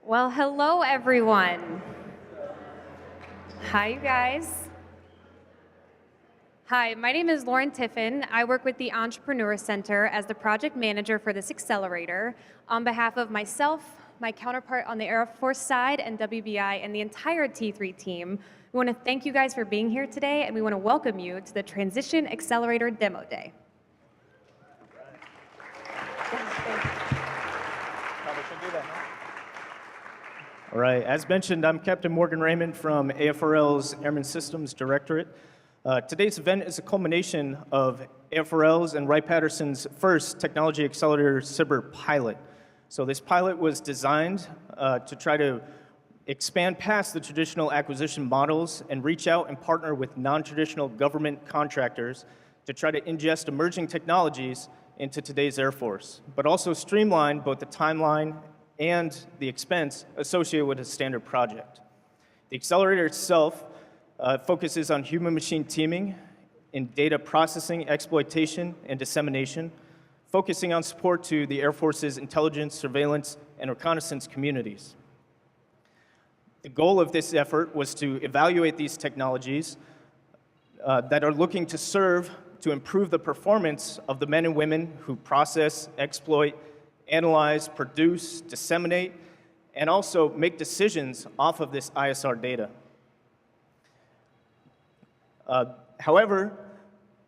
Well, hello, everyone. Hi, you guys. Hi, my name is Lauren Tiffin. I work with the Entrepreneur Center as the project manager for this accelerator. On behalf of myself, my counterpart on the Air Force side, and WBI, and the entire T3 team, we want to thank you guys for being here today, and we want to welcome you to the Transition Accelerator Demo Day. All right, as mentioned, I'm Captain Morgan Raymond from AFRL's Airman Systems Directorate. Today's event is a culmination of AFRL's and Wright-Patterson's first Technology Accelerator SBIR pilot. So this pilot was designed to try to expand past the traditional acquisition models and reach out and partner with non-traditional government contractors to try to ingest emerging technologies into today's Air Force, but also streamline both the timeline and the expense associated with a standard project. The accelerator itself focuses on human-machine teaming in data processing, exploitation, and dissemination, focusing on support to the Air Force's intelligence, surveillance, and reconnaissance communities. The goal of this effort was to evaluate these technologies that are looking to serve to improve the performance of the men and women who process, exploit, analyze, produce, disseminate, and also make decisions off of this ISR data. However,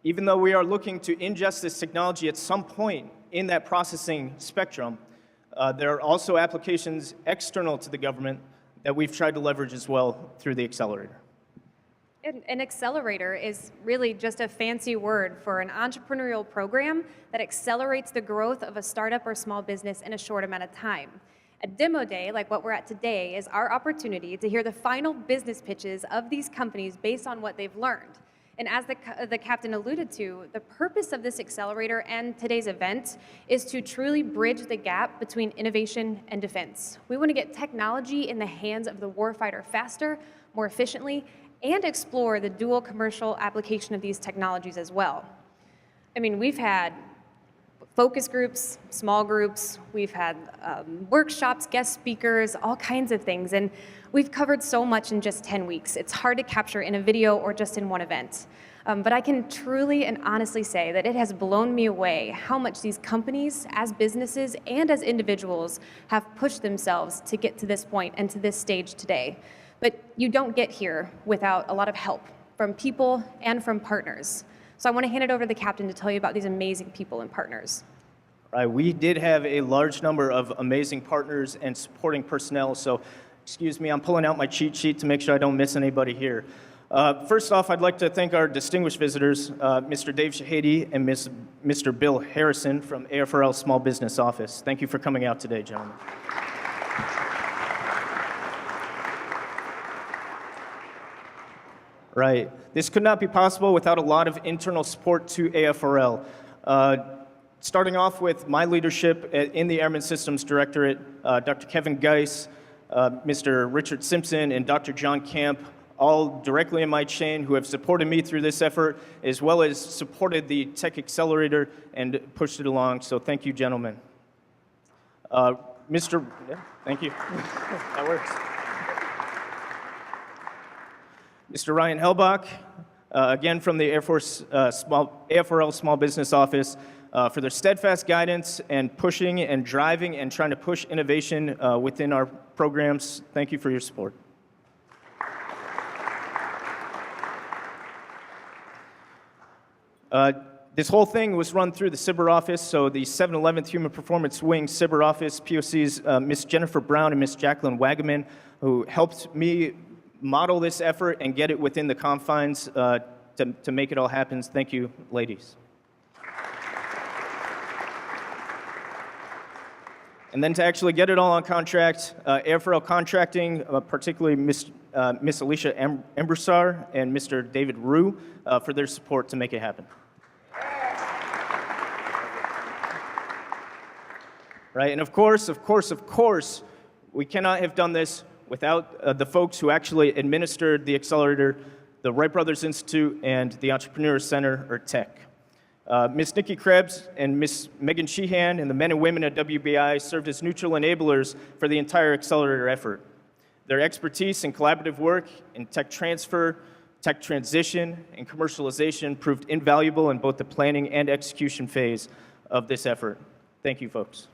even though we are looking to ingest this technology at some point in that processing spectrum, there are also applications external to the government that we've tried to leverage as well through the accelerator. An accelerator is really just a fancy word for an entrepreneurial program that accelerates the growth of a startup or small business in a short amount of time. A demo day, like what we're at today, is our opportunity to hear the final business pitches of these companies based on what they've learned. And as the captain alluded to, the purpose of this accelerator and today's event is to truly bridge the gap between innovation and defense. We want to get technology in the hands of the warfighter faster, more efficiently, and explore the dual commercial application of these technologies as well. I mean, we've had focus groups, small groups, we've had workshops, guest speakers, all kinds of things, and we've covered so much in just 10 weeks. It's hard to capture in a video or just in one event. But I can truly and honestly say that it has blown me away how much these companies, as businesses and as individuals, have pushed themselves to get to this point and to this stage today. But you don't get here without a lot of help from people and from partners. So I want to hand it over to the captain to tell you about these amazing people and partners. Right, we did have a large number of amazing partners and supporting personnel, so excuse me, I'm pulling out my cheat sheet to make sure I don't miss anybody here. First off, I'd like to thank our distinguished visitors, Mr. Dave Shahady and Mr. Bill Harrison from AFRL Small Business Office. Thank you for coming out today, gentlemen. Right. This could not be possible without a lot of internal support to AFRL. Starting off with my leadership in the Airman Systems Directorate, Dr. Kevin Geis, Mr. Richard Simpson, and Dr. John Camp, all directly in my chain who have supported me through this effort, as well as supported the Tech Accelerator and pushed it along. So thank you, gentlemen. Thank you. That works. Mr. Ryan Helbach, again from the Air Force AFRL Small Business Office, for their steadfast guidance and pushing and driving and trying to push innovation within our programs. Thank you for your support. This whole thing was run through the SBIR office, so the 711th Human Performance Wing SBIR office, POCs Ms. Jennifer Brown and Ms. Jacqueline Wagaman, who helped me model this effort and get it within the confines to make it all happen. Thank you, ladies. And then to actually get it all on contract, AFRL Contracting, particularly Miss Alicia Embrussar and Mr. David Rue for their support to make it happen. Right, and of course, we cannot have done this without the folks who actually administered the accelerator, the Wright Brothers Institute, and the Entrepreneur Center, or TEC. Ms. Nikki Krebs and Ms. Megan Sheehan and the men and women at WBI served as neutral enablers for the entire Accelerator effort. Their expertise in collaborative work in tech transfer, tech transition, and commercialization proved invaluable in both the planning and execution phase of this effort. Thank you, folks.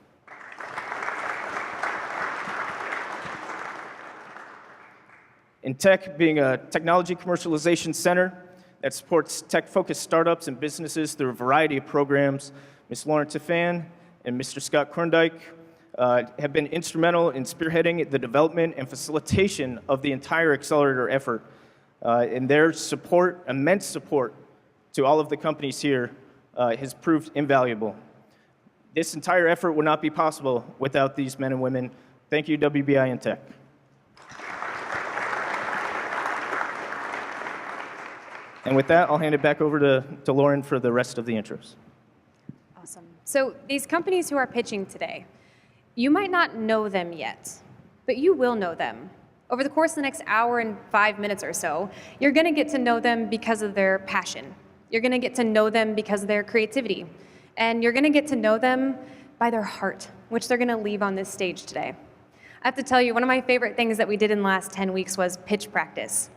In tech, being a technology commercialization center that supports tech-focused startups and businesses through a variety of programs, Ms. Lauren Tiffan and Mr. Scott Korndike have been instrumental in spearheading the development and facilitation of the entire Accelerator effort. And their support, immense support, to all of the companies here has proved invaluable. This entire effort would not be possible without these men and women. Thank you, WBI and Tech. And with that, I'll hand it back over to Lauren for the rest of the intros. Awesome. So these companies who are pitching today, you might not know them yet, but you will know them. Over the course of the next hour and 5 minutes or so, you're going to get to know them because of their passion. You're going to get to know them because of their creativity. And you're going to get to know them by their heart, which they're going to leave on this stage today. I have to tell you, one of my favorite things that we did in the last 10 weeks was pitch practice.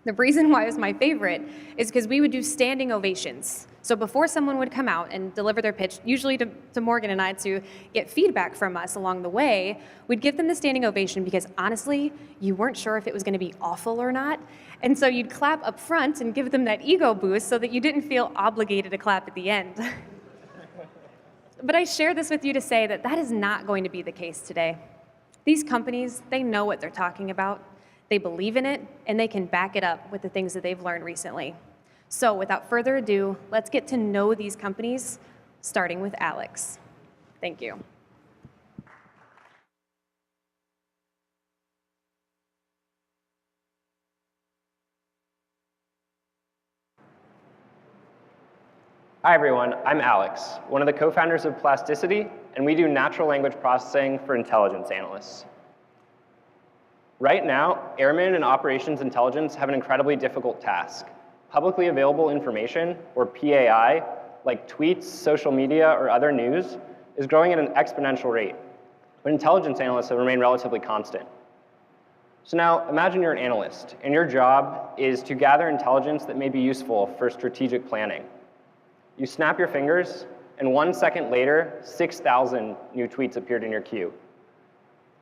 The reason why it was my favorite is because we would do standing ovations. So before someone would come out and deliver their pitch, usually to Morgan and I to get feedback from us along the way, we'd give them the standing ovation because honestly, you weren't sure if it was going to be awful or not. And so you'd clap up front and give them that ego boost so that you didn't feel obligated to clap at the end. But I share this with you to say that that is not going to be the case today. These companies, they know what they're talking about. They believe in it, and they can back it up with the things that they've learned recently. So without further ado, let's get to know these companies, starting with Alex. Thank you. Hi, everyone. I'm Alex, one of the co-founders of Plasticity, and we do natural language processing for intelligence analysts. Right now, airmen and operations intelligence have an incredibly difficult task. Publicly available information, or PAI, like tweets, social media, or other news, is growing at an exponential rate, but intelligence analysts have remained relatively constant. So now, imagine you're an analyst, and your job is to gather intelligence that may be useful for strategic planning. You snap your fingers, and 1 second later, 6,000 new tweets appeared in your queue.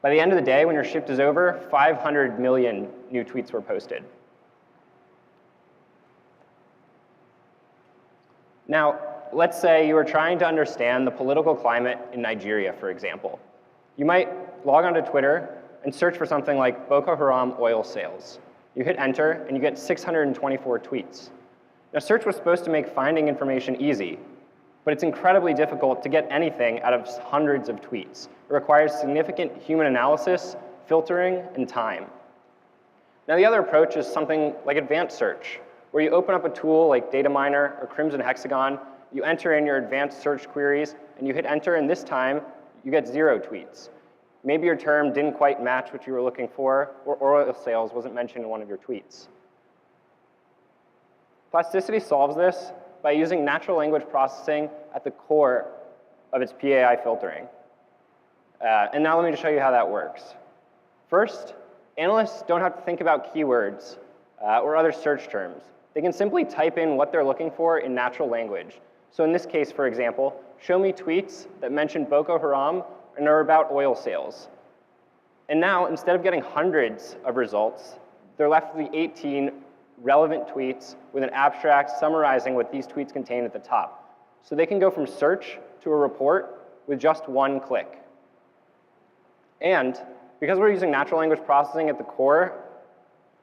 By the end of the day, when your shift is over, 500 million new tweets were posted. Now, let's say you are trying to understand the political climate in Nigeria, for example. You might log onto Twitter and search for something like Boko Haram oil sales. You hit enter, and you get 624 tweets. Now, search was supposed to make finding information easy, but it's incredibly difficult to get anything out of hundreds of tweets. It requires significant human analysis, filtering, and time. Now, the other approach is something like advanced search, where you open up a tool like Dataminer or Crimson Hexagon, you enter in your advanced search queries, and you hit enter, and this time, you get 0 tweets. Maybe your term didn't quite match what you were looking for, or oil sales wasn't mentioned in one of your tweets. Plasticity solves this by using natural language processing at the core of its PAI filtering. And now let me just show you how that works. First, analysts don't have to think about keywords or other search terms. They can simply type in what they're looking for in natural language. So in this case, for example, show me tweets that mention Boko Haram and are about oil sales. And now, instead of getting hundreds of results, they're left with the 18 relevant tweets with an abstract summarizing what these tweets contain at the top. So they can go from search to a report with just 1 click. And because we're using natural language processing at the core,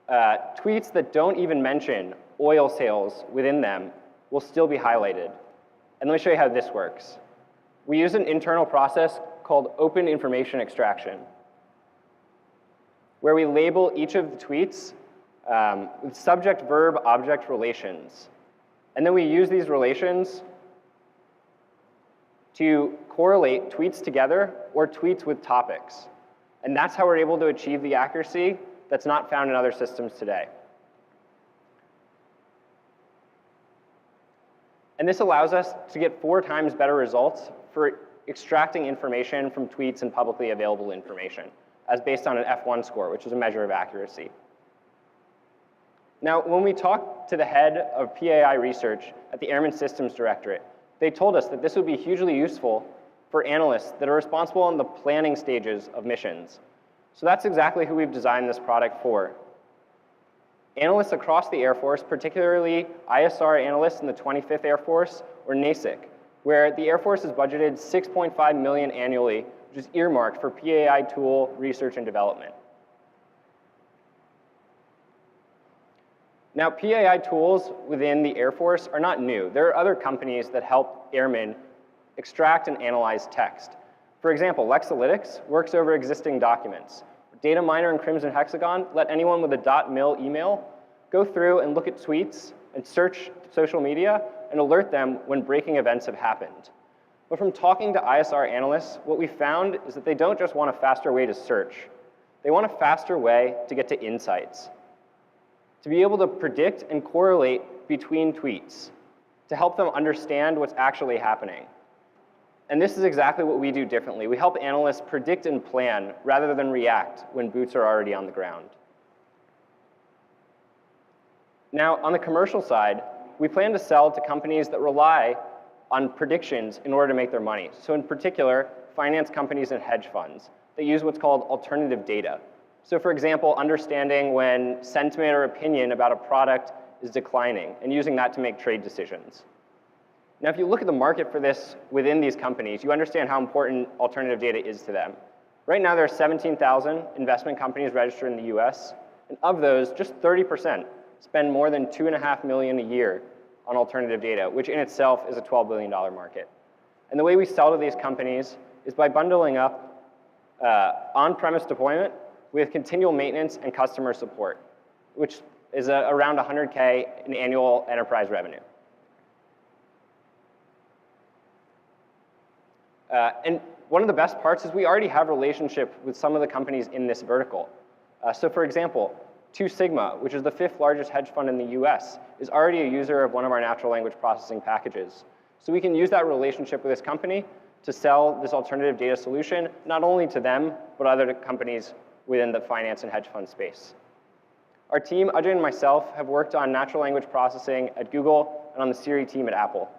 tweets that don't even mention oil sales within them will still be highlighted. And let me show you how this works. We use an internal process called open information extraction, where we label each of the tweets with subject-verb-object relations. And then we use these relations to correlate tweets together or tweets with topics. And that's how we're able to achieve the accuracy that's not found in other systems today. And this allows us to get 4 times better results for extracting information from tweets and publicly available information, as based on an F1 score, which is a measure of accuracy. Now, when we talked to the head of PAI research at the Airman Systems Directorate, they told us that this would be hugely useful for analysts that are responsible in the planning stages of missions. So that's exactly who we've designed this product for. Analysts across the Air Force, particularly ISR analysts in the 25th Air Force or NASIC, where the Air Force has budgeted $6.5 million annually, which is earmarked for PAI tool research and development. Now, PAI tools within the Air Force are not new. There are other companies that help airmen extract and analyze text. For example, Lexalytics works over existing documents. Data Miner and Crimson Hexagon let anyone with a .mil email go through and look at tweets and search social media and alert them when breaking events have happened. But from talking to ISR analysts, what we found is that they don't just want a faster way to search. They want a faster way to get to insights, to be able to predict and correlate between tweets, to help them understand what's actually happening. And this is exactly what we do differently. We help analysts predict and plan rather than react when boots are already on the ground. Now, on the commercial side, we plan to sell to companies that rely on predictions in order to make their money. So in particular, finance companies and hedge funds that use what's called alternative data. So for example, understanding when sentiment or opinion about a product is declining and using that to make trade decisions. Now, if you look at the market for this within these companies, you understand how important alternative data is to them. Right now, there are 17,000 investment companies registered in the US, and of those, just 30% spend more than $2.5 million a year on alternative data, which in itself is a $12 billion market. And the way we sell to these companies is by bundling up on-premise deployment with continual maintenance and customer support, which is around $100K in annual enterprise revenue. And one of the best parts is we already have a relationship with some of the companies in this vertical. So for example, Two Sigma, which is the 5th largest hedge fund in the US, is already a user of one of our natural language processing packages. So we can use that relationship with this company to sell this alternative data solution, not only to them, but other companies within the finance and hedge fund space. Our team, Ajay and myself, have worked on natural language processing at Google and on the Siri team at Apple.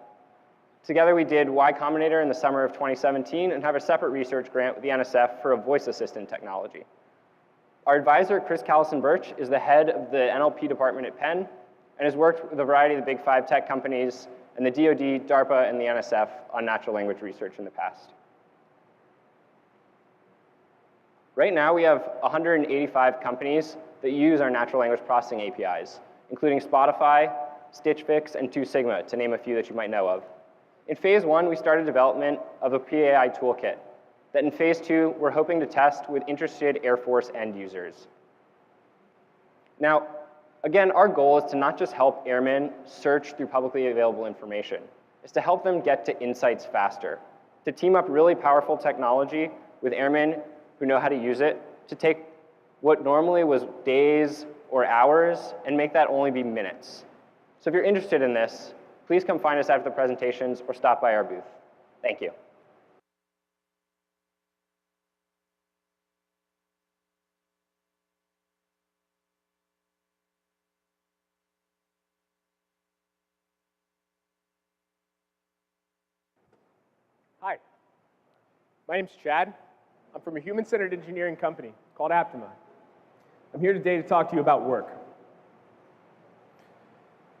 Together, we did Y Combinator in the summer of 2017 and have a separate research grant with the NSF for a voice assistant technology. Our advisor, Chris Callison-Birch, is the head of the NLP department at Penn and has worked with a variety of the big 5 tech companies and the DoD, DARPA, and the NSF on natural language research in the past. Right now, we have 185 companies that use our natural language processing APIs, including Spotify, Stitch Fix, and Two Sigma, to name a few that you might know of. In phase 1, we started development of a PAI toolkit that in phase 2, we're hoping to test with interested Air Force end users. Now, again, our goal is to not just help airmen search through publicly available information. It's to help them get to insights faster, to team up really powerful technology with airmen who know how to use it, to take what normally was days or hours and make that only be minutes. So if you're interested in this, please come find us after the presentations or stop by our booth. Thank you. Hi, my name's Chad. I'm from a human-centered engineering company called Aptima. I'm here today to talk to you about work.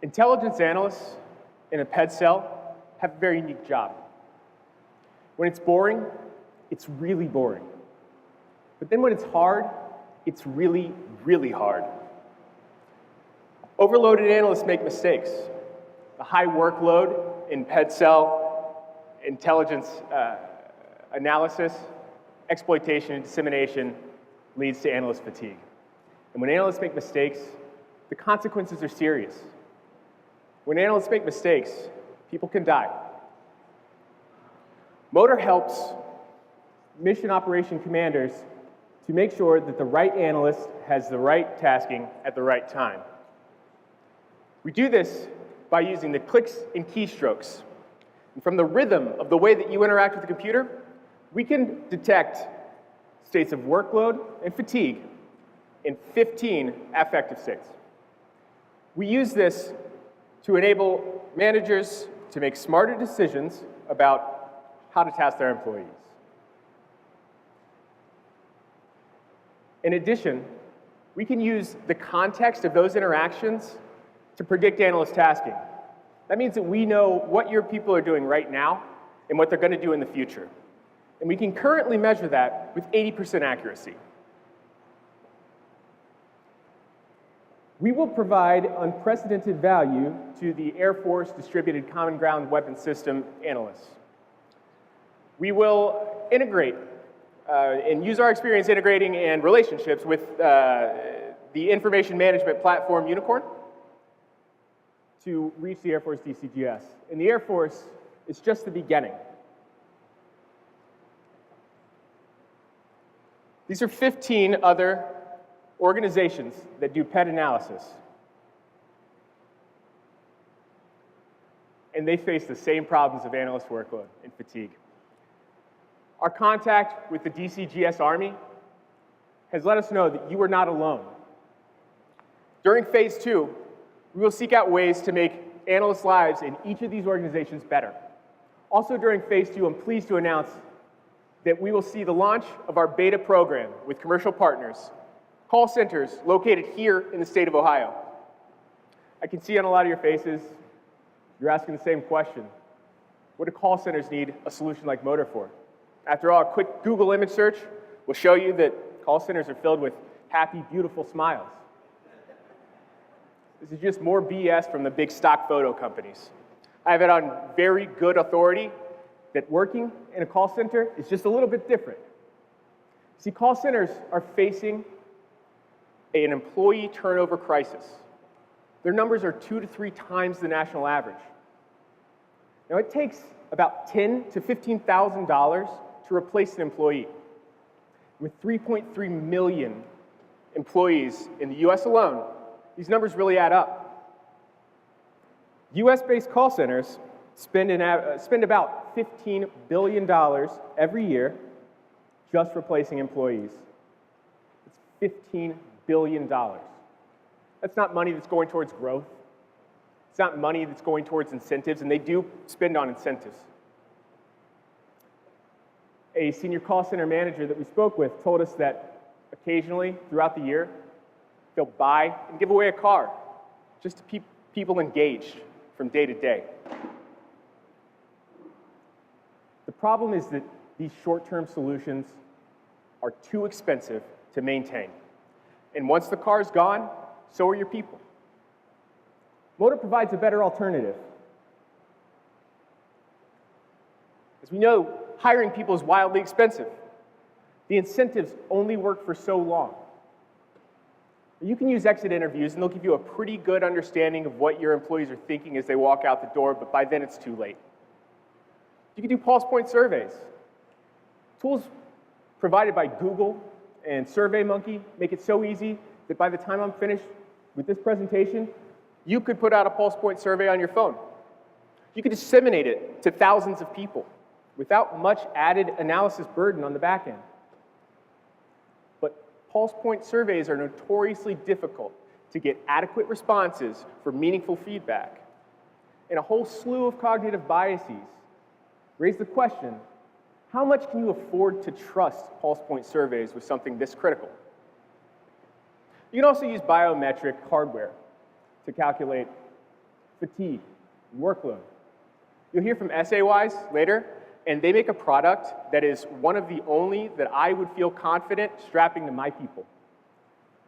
Intelligence analysts in a PED cell have a very unique job. When it's boring, it's really boring. But then when it's hard, it's really, really hard. Overloaded analysts make mistakes. The high workload in PED cell intelligence analysis, exploitation, and dissemination leads to analyst fatigue. And when analysts make mistakes, the consequences are serious. When analysts make mistakes, people can die. Motor helps mission operation commanders to make sure that the right analyst has the right tasking at the right time. We do this by using the clicks and keystrokes. And from the rhythm of the way that you interact with the computer, we can detect states of workload and fatigue in 15 affective states. We use this to enable managers to make smarter decisions about how to task their employees. In addition, we can use the context of those interactions to predict analyst tasking. That means that we know what your people are doing right now and what they're going to do in the future. And we can currently measure that with 80% accuracy. We will provide unprecedented value to the Air Force Distributed Common Ground Weapon System analysts. We will integrate and use our experience integrating and relationships with the information management platform Unicorn to reach the Air Force DCGS. And the Air Force is just the beginning. These are 15 other organizations that do pet analysis. And they face the same problems of analyst workload and fatigue. Our contact with the DCGS Army has let us know that you are not alone. During phase 2, we will seek out ways to make analysts' lives in each of these organizations better. Also during phase 2, I'm pleased to announce that we will see the launch of our beta program with commercial partners, call centers located here in the state of Ohio. I can see on a lot of your faces, you're asking the same question. What do call centers need a solution like Motor for? After all, a quick Google image search will show you that call centers are filled with happy, beautiful smiles. This is just more BS from the big stock photo companies. I have it on very good authority that working in a call center is just a little bit different. See, call centers are facing an employee turnover crisis. Their numbers are 2 to 3 times the national average. Now, it takes about $10,000 to $15,000 to replace an employee. With 3.3 million employees in the US alone, these numbers really add up. US-based call centers spend about $15 billion every year just replacing employees. It's $15 billion. That's not money that's going towards growth. It's not money that's going towards incentives, and they do spend on incentives. A senior call center manager that we spoke with told us that occasionally throughout the year, they'll buy and give away a car just to keep people engaged from day to day. The problem is that these short-term solutions are too expensive to maintain. And once the car's gone, so are your people. Motor provides a better alternative. As we know, hiring people is wildly expensive. The incentives only work for so long. You can use exit interviews, and they'll give you a pretty good understanding of what your employees are thinking as they walk out the door, but by then it's too late. You can do pulse point surveys. Tools provided by Google and SurveyMonkey make it so easy that by the time I'm finished with this presentation, you could put out a pulse point survey on your phone. You could disseminate it to thousands of people without much added analysis burden on the back end. But pulse point surveys are notoriously difficult to get adequate responses for meaningful feedback. And a whole slew of cognitive biases raise the question, how much can you afford to trust pulse point surveys with something this critical? You can also use biometric hardware to calculate fatigue, workload. You'll hear from SAYs later, and they make a product that is one of the only that I would feel confident strapping to my people.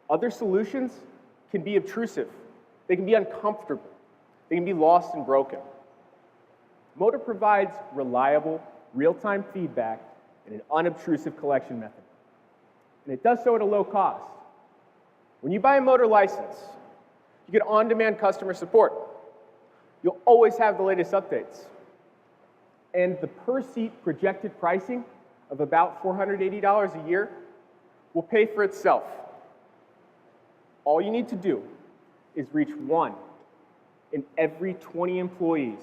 Other solutions can be obtrusive. They can be uncomfortable. They can be lost and broken. Motor provides reliable, real-time feedback in an unobtrusive collection method. And it does so at a low cost. When you buy a Motor license, you get on-demand customer support. You'll always have the latest updates. And the per-seat projected pricing of about $480 a year will pay for itself. All you need to do is reach 1 in every 20 employees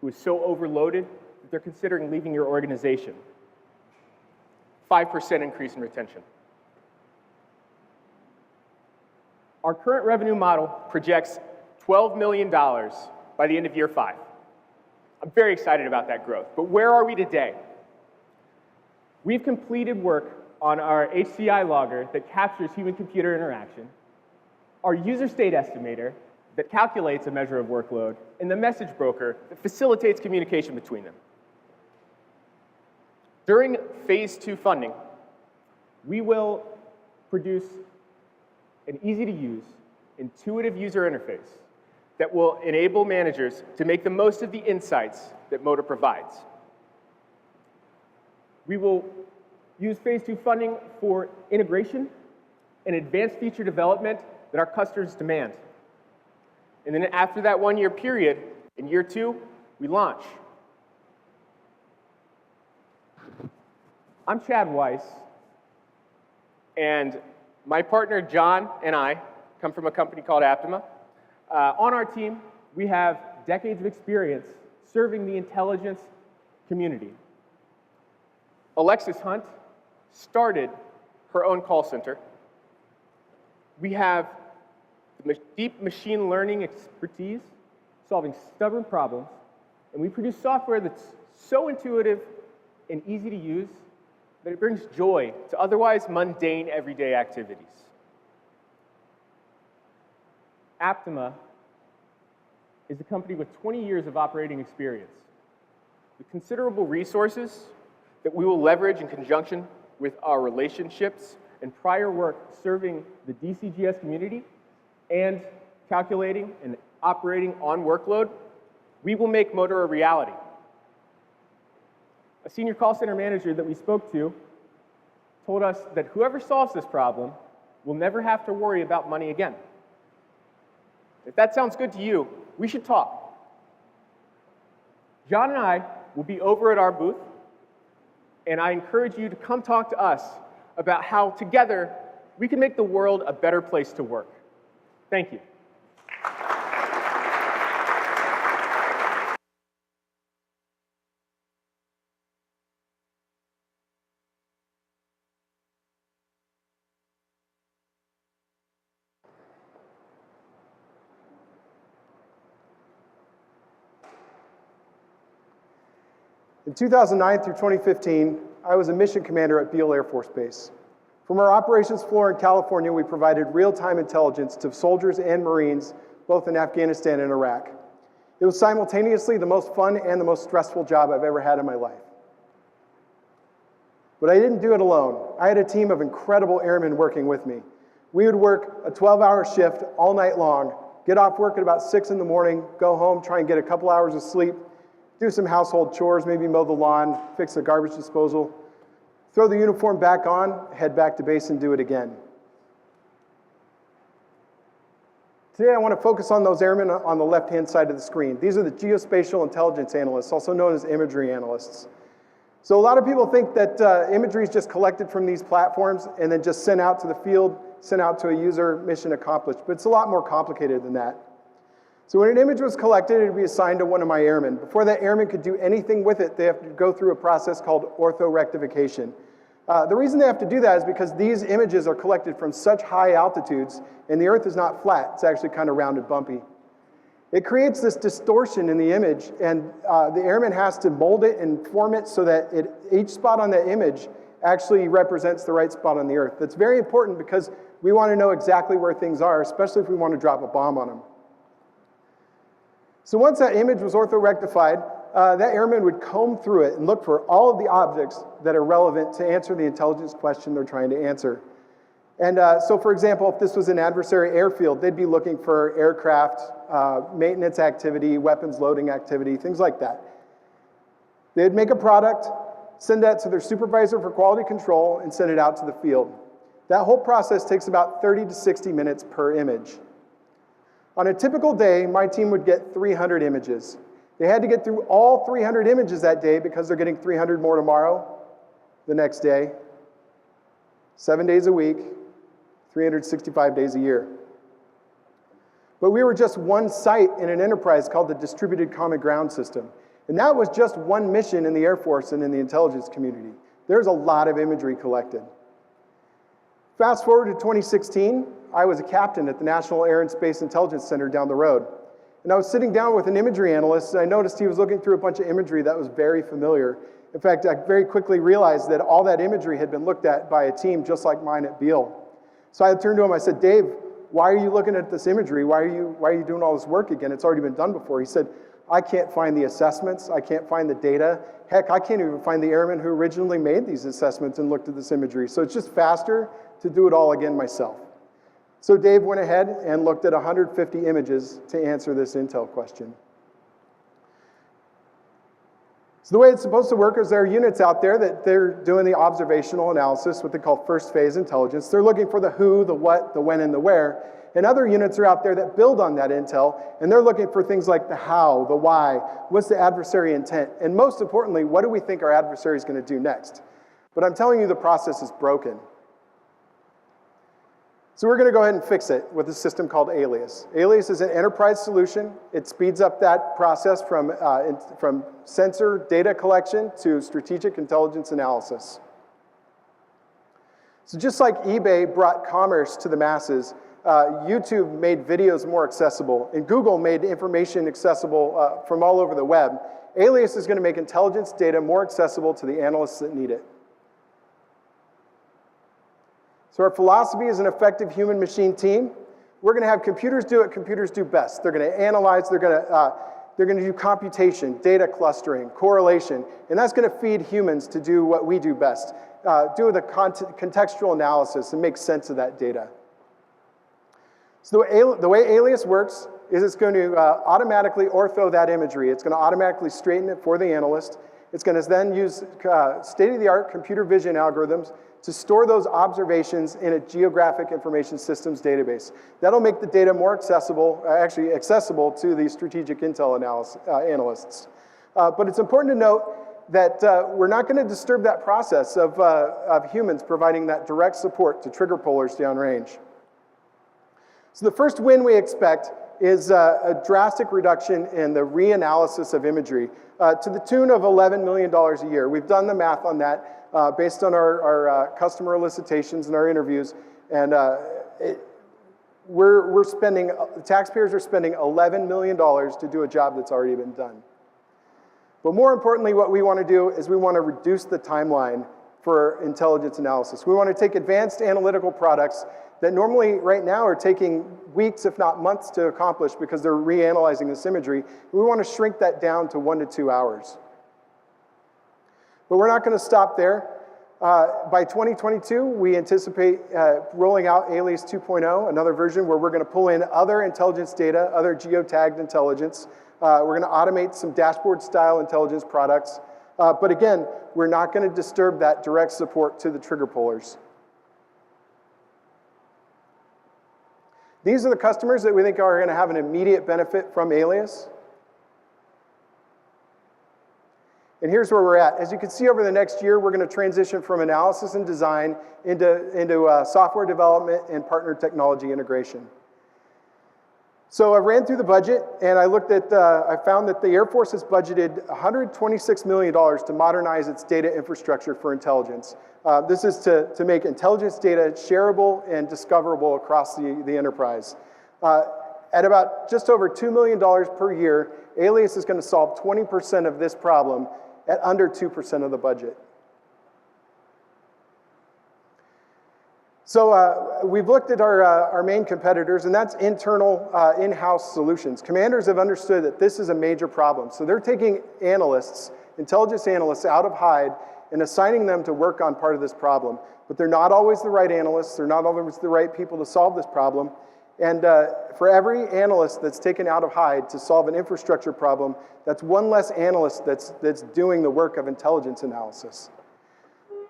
who is so overloaded that they're considering leaving your organization. 5% increase in retention. Our current revenue model projects $12 million by the end of year 5. I'm very excited about that growth, but where are we today? We've completed work on our HCI logger that captures human-computer interaction, our user state estimator that calculates a measure of workload, and the message broker that facilitates communication between them. During phase 2 funding, we will produce an easy-to-use, intuitive user interface that will enable managers to make the most of the insights that Motor provides. We will use phase 2 funding for integration and advanced feature development that our customers demand. And then after that 1-year period, in year 2, we launch. I'm Chad Weiss, and my partner John and I come from a company called Aptima. On our team, we have decades of experience serving the intelligence community. Alexis Hunt started her own call center. We have deep machine learning expertise, solving stubborn problems, and we produce software that's so intuitive and easy to use that it brings joy to otherwise mundane everyday activities. Aptima is a company with 20 years of operating experience, with considerable resources that we will leverage in conjunction with our relationships and prior work serving the DCGS community and calculating and operating on workload. We will make Motor a reality. A senior call center manager that we spoke to told us that whoever solves this problem will never have to worry about money again. If that sounds good to you, we should talk. John and I will be over at our booth, and I encourage you to come talk to us about how together we can make the world a better place to work. Thank you. In 2009 through 2015, I was a mission commander at Beale Air Force Base. From our operations floor in California, we provided real-time intelligence to soldiers and Marines, both in Afghanistan and Iraq. It was simultaneously the most fun and the most stressful job I've ever had in my life. But I didn't do it alone. I had a team of incredible airmen working with me. We would work a 12-hour shift all night long, get off work at about 6 in the morning, go home, try and get a couple hours of sleep, do some household chores, maybe mow the lawn, fix the garbage disposal, throw the uniform back on, head back to base and do it again. Today I want to focus on those airmen on the left-hand side of the screen. These are the geospatial intelligence analysts, also known as imagery analysts. So a lot of people think that imagery is just collected from these platforms and then just sent out to the field, sent out to a user, mission accomplished, but it's a lot more complicated than that. So when an image was collected, it would be assigned to one of my airmen. Before that airman could do anything with it, they have to go through a process called orthorectification. The reason they have to do that is because these images are collected from such high altitudes, and the Earth is not flat. It's actually kind of rounded, bumpy. It creates this distortion in the image, and the airman has to mold it and form it so that each spot on that image actually represents the right spot on the Earth. That's very important because we want to know exactly where things are, especially if we want to drop a bomb on them. So once that image was orthorectified, that airman would comb through it and look for all of the objects that are relevant to answer the intelligence question they're trying to answer. And so for example, if this was an adversary airfield, they'd be looking for aircraft, maintenance activity, weapons loading activity, things like that. They'd make a product, send that to their supervisor for quality control, and send it out to the field. That whole process takes about 30 to 60 minutes per image. On a typical day, my team would get 300 images. They had to get through all 300 images that day because they're getting 300 more tomorrow, the next day, 7 days a week, 365 days a year. But we were just one site in an enterprise called the Distributed Common Ground System. And that was just one mission in the Air Force and in the intelligence community. There's a lot of imagery collected. Fast forward to 2016, I was a captain at the National Air and Space Intelligence Center down the road. And I was sitting down with an imagery analyst, and I noticed he was looking through a bunch of imagery that was very familiar. In fact, I very quickly realized that all that imagery had been looked at by a team just like mine at Beale. So I turned to him, I said, Dave, why are you looking at this imagery? Why are you doing all this work again? It's already been done before. He said, I can't find the assessments. I can't find the data. Heck, I can't even find the airmen who originally made these assessments and looked at this imagery. So it's just faster to do it all again myself. So Dave went ahead and looked at 150 images to answer this intel question. So the way it's supposed to work is there are units out there that they're doing the observational analysis, what they call first phase intelligence. They're looking for the who, the what, the when, and the where. And other units are out there that build on that intel, and they're looking for things like the how, the why, what's the adversary intent, and most importantly, what do we think our adversary is going to do next? But I'm telling you the process is broken. So we're going to go ahead and fix it with a system called Alias. Alias is an enterprise solution. It speeds up that process from sensor data collection to strategic intelligence analysis. So just like eBay brought commerce to the masses, YouTube made videos more accessible, and Google made information accessible from all over the web. Alias is going to make intelligence data more accessible to the analysts that need it. So our philosophy is an effective human-machine team. We're going to have computers do what computers do best. They're going to analyze, they're going to do computation, data clustering, correlation, and that's going to feed humans to do what we do best, do the contextual analysis and make sense of that data. So the way Alias works is it's going to automatically ortho that imagery. It's going to automatically straighten it for the analyst. It's going to then use state-of-the-art computer vision algorithms to store those observations in a geographic information systems database. That'll make the data more accessible, actually accessible to the strategic intel analysts. But it's important to note that we're not going to disturb that process of humans providing that direct support to trigger pullers downrange. So the first win we expect is a drastic reduction in the reanalysis of imagery to the tune of $11 million a year. We've done the math on that based on our customer elicitations and our interviews, and taxpayers are spending $11 million to do a job that's already been done. But more importantly, what we want to do is we want to reduce the timeline for intelligence analysis. We want to take advanced analytical products that normally right now are taking weeks, if not months, to accomplish because they're reanalyzing this imagery. We want to shrink that down to 1 to 2 hours. But we're not going to stop there. By 2022, we anticipate rolling out Alias 2.0, another version where we're going to pull in other intelligence data, other geotagged intelligence. We're going to automate some dashboard-style intelligence products. But again, we're not going to disturb that direct support to the trigger pullers. These are the customers that we think are going to have an immediate benefit from Alias. And here's where we're at. As you can see over the next year, we're going to transition from analysis and design into software development and partner technology integration. So I ran through the budget, and I found that the Air Force has budgeted $126 million to modernize its data infrastructure for intelligence. This is to make intelligence data shareable and discoverable across the enterprise. At about just over $2 million per year, Alias is going to solve 20% of this problem at under 2% of the budget. So we've looked at our main competitors, and that's internal, in-house solutions. Commanders have understood that this is a major problem. So they're taking analysts, intelligence analysts out of HIDE and assigning them to work on part of this problem. But they're not always the right analysts. They're not always the right people to solve this problem. And for every analyst that's taken out of HIDE to solve an infrastructure problem, that's one less analyst that's doing the work of intelligence analysis.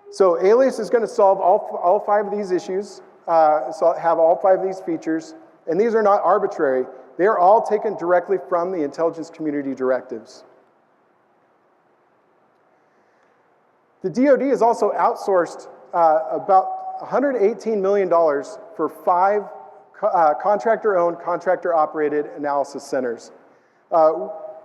So Alias is going to solve all 5 of these issues, have all 5 of these features, and these are not arbitrary. They are all taken directly from the intelligence community directives. The DoD has also outsourced about $118 million for 5 contractor-owned, contractor-operated analysis centers.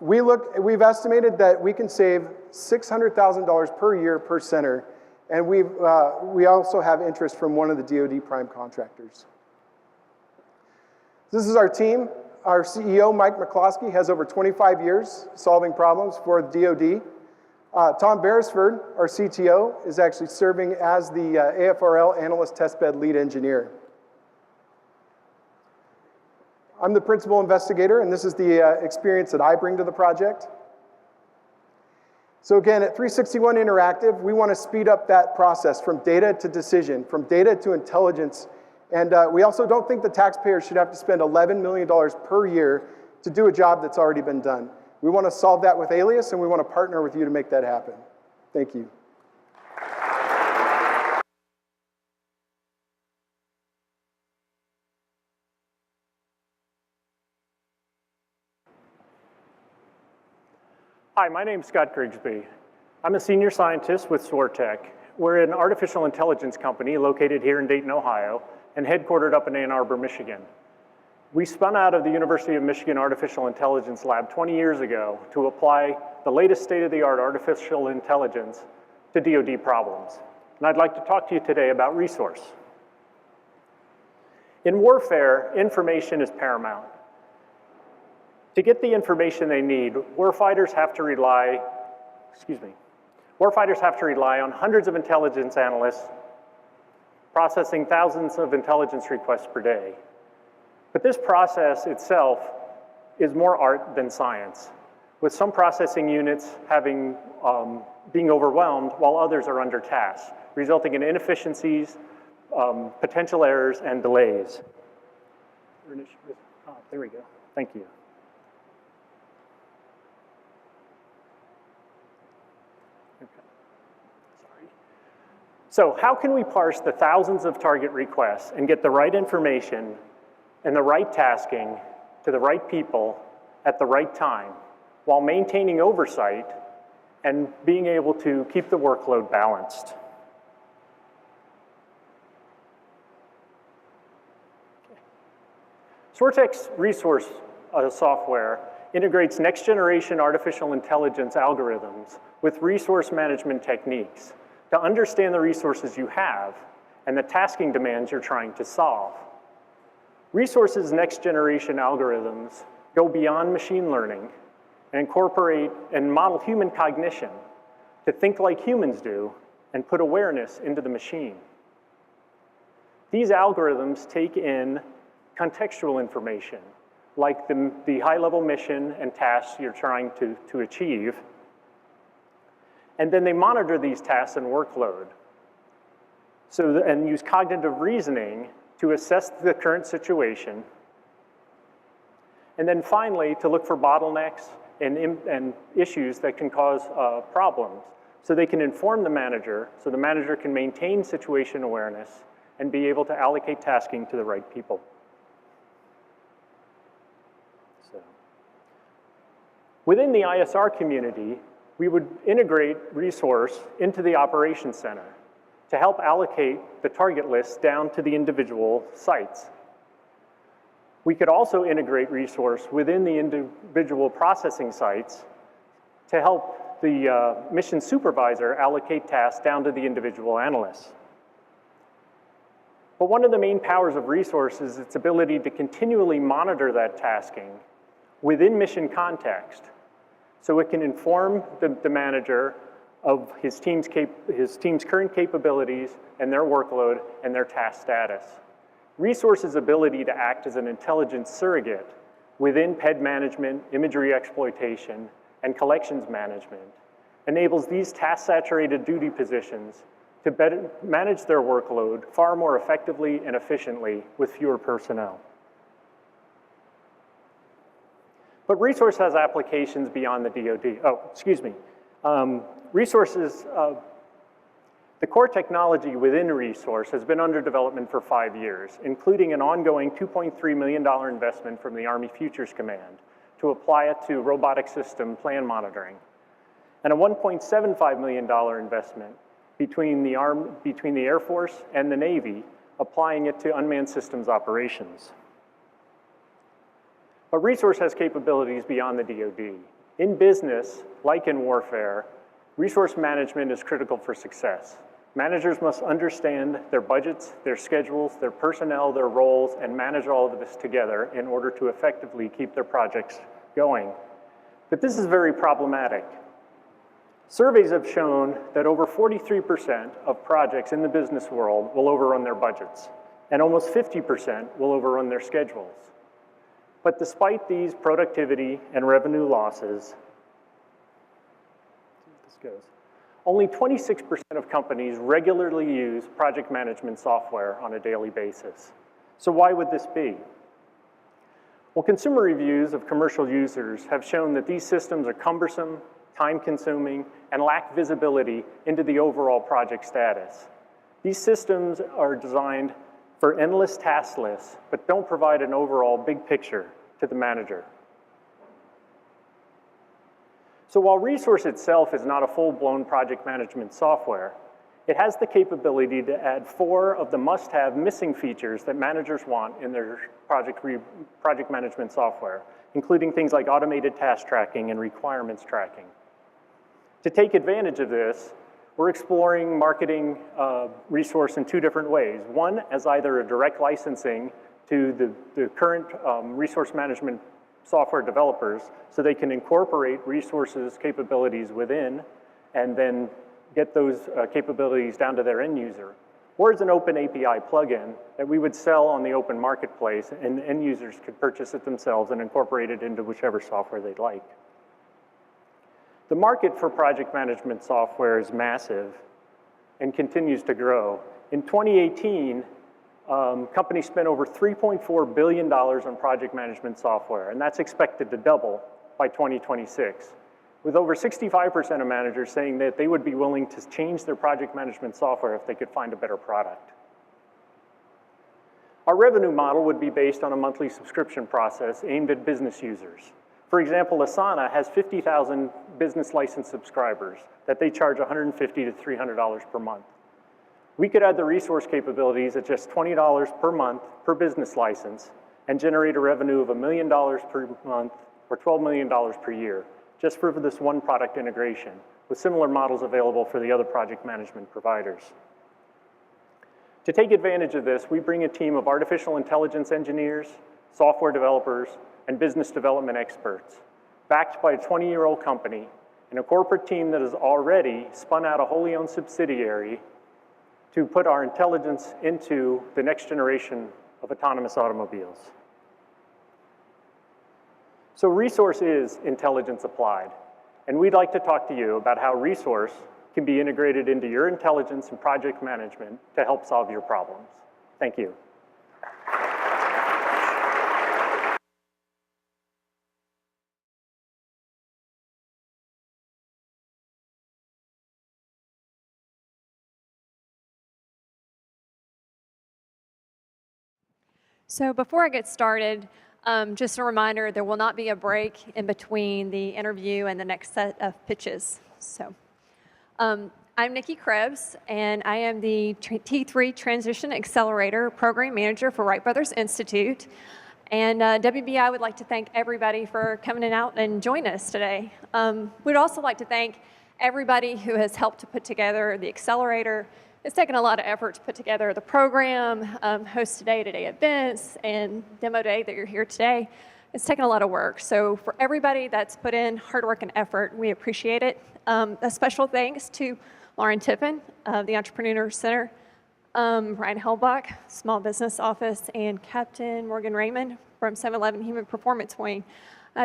We've estimated that we can save $600,000 per year per center, and we also have interest from one of the DoD prime contractors. This is our team. Our CEO, Mike McCloskey, has over 25 years solving problems for the DoD. Tom Beresford, our CTO, is actually serving as the AFRL Analyst Testbed Lead Engineer. I'm the principal investigator, and this is the experience that I bring to the project. So again, at 361 Interactive, we want to speed up that process from data to decision, from data to intelligence. And we also don't think the taxpayers should have to spend $11 million per year to do a job that's already been done. We want to solve that with Alias, and we want to partner with you to make that happen. Thank you. Hi, my name's Scott Grigsby. I'm a senior scientist with SWORTEC. We're an artificial intelligence company located here in Dayton, Ohio, and headquartered up in Ann Arbor, Michigan. We spun out of the University of Michigan Artificial Intelligence Lab 20 years ago to apply the latest state-of-the-art artificial intelligence to DoD problems. And I'd like to talk to you today about resource. In warfare, information is paramount. To get the information they need, warfighters have to rely on hundreds of intelligence analysts processing thousands of intelligence requests per day. But this process itself is more art than science, with some processing units being overwhelmed while others are under task, resulting in inefficiencies, potential errors, and delays. Oh, there we go. Thank you. So how can we parse the thousands of target requests and get the right information and the right tasking to the right people at the right time while maintaining oversight and being able to keep the workload balanced? SWORTEC's resource software integrates next-generation artificial intelligence algorithms with resource management techniques to understand the resources you have and the tasking demands you're trying to solve. Resources next-generation algorithms go beyond machine learning and incorporate and model human cognition to think like humans do and put awareness into the machine. These algorithms take in contextual information, like the high-level mission and tasks you're trying to achieve, and then they monitor these tasks and workload. And use cognitive reasoning to assess the current situation. And then finally, to look for bottlenecks and issues that can cause problems. So they can inform the manager, so the manager can maintain situation awareness and be able to allocate tasking to the right people. Within the ISR community, we would integrate resource into the operations center to help allocate the target list down to the individual sites. We could also integrate resource within the individual processing sites to help the mission supervisor allocate tasks down to the individual analysts. But one of the main powers of resource is its ability to continually monitor that tasking within mission context, so it can inform the manager of his team's current capabilities and their workload and their task status. Resource's ability to act as an intelligence surrogate within PED management, imagery exploitation, and collections management enables these task-saturated duty positions to better manage their workload far more effectively and efficiently with fewer personnel. But resource has applications beyond the DoD. The core technology within resource has been under development for 5 years, including an ongoing $2.3 million investment from the Army Futures Command to apply it to robotic system plan monitoring, and a $1.75 million investment between the Air Force and the Navy, applying it to unmanned systems operations. But resource has capabilities beyond the DoD. In business, like in warfare, resource management is critical for success. Managers must understand their budgets, their schedules, their personnel, their roles, and manage all of this together in order to effectively keep their projects going. But this is very problematic. Surveys have shown that over 43% of projects in the business world will overrun their budgets, and almost 50% will overrun their schedules. But despite these productivity and revenue losses, only 26% of companies regularly use project management software on a daily basis. So why would this be? Well, consumer reviews of commercial users have shown that these systems are cumbersome, time-consuming, and lack visibility into the overall project status. These systems are designed for endless task lists, but don't provide an overall big picture to the manager. So while Resource itself is not a full-blown project management software, it has the capability to add 4 of the must-have missing features that managers want in their project management software, including things like automated task tracking and requirements tracking. To take advantage of this, we're exploring marketing Resource in 2 different ways. One, as either a direct licensing to the current resource management software developers so they can incorporate Resource's capabilities within and then get those capabilities down to their end user. Or as an open API plugin that we would sell on the open marketplace and end users could purchase it themselves and incorporate it into whichever software they'd like. The market for project management software is massive and continues to grow. In 2018, companies spent over $3.4 billion on project management software, and that's expected to double by 2026, with over 65% of managers saying that they would be willing to change their project management software if they could find a better product. Our revenue model would be based on a monthly subscription process aimed at business users. For example, Asana has 50,000 business license subscribers that they charge $150 to $300 per month. We could add the Resource capabilities at just $20 per month per business license and generate a revenue of $1 million per month or $12 million per year, just for this one product integration, with similar models available for the other project management providers. To take advantage of this, we bring a team of artificial intelligence engineers, software developers, and business development experts, backed by a 20-year-old company and a corporate team that has already spun out a wholly owned subsidiary to put our intelligence into the next generation of autonomous automobiles. So Resource is intelligence applied, and we'd like to talk to you about how Resource can be integrated into your intelligence and project management to help solve your problems. Thank you. So before I get started, just a reminder, there will not be a break in between the interview and the next set of pitches. So I'm Nikki Krebs, and I am the T3 Transition Accelerator Program Manager for Wright Brothers Institute. And WBI would like to thank everybody for coming out and joining us today. We'd also like to thank everybody who has helped to put together the Accelerator. It's taken a lot of effort to put together the program, host today events, and demo day that you're here today. It's taken a lot of work. So for everybody that's put in hard work and effort, we appreciate it. A special thanks to Lauren Tippin of the Entrepreneur Center, Ryan Hellbach, Small Business Office, and Captain Morgan Raymond from 7-Eleven Human Performance Wing.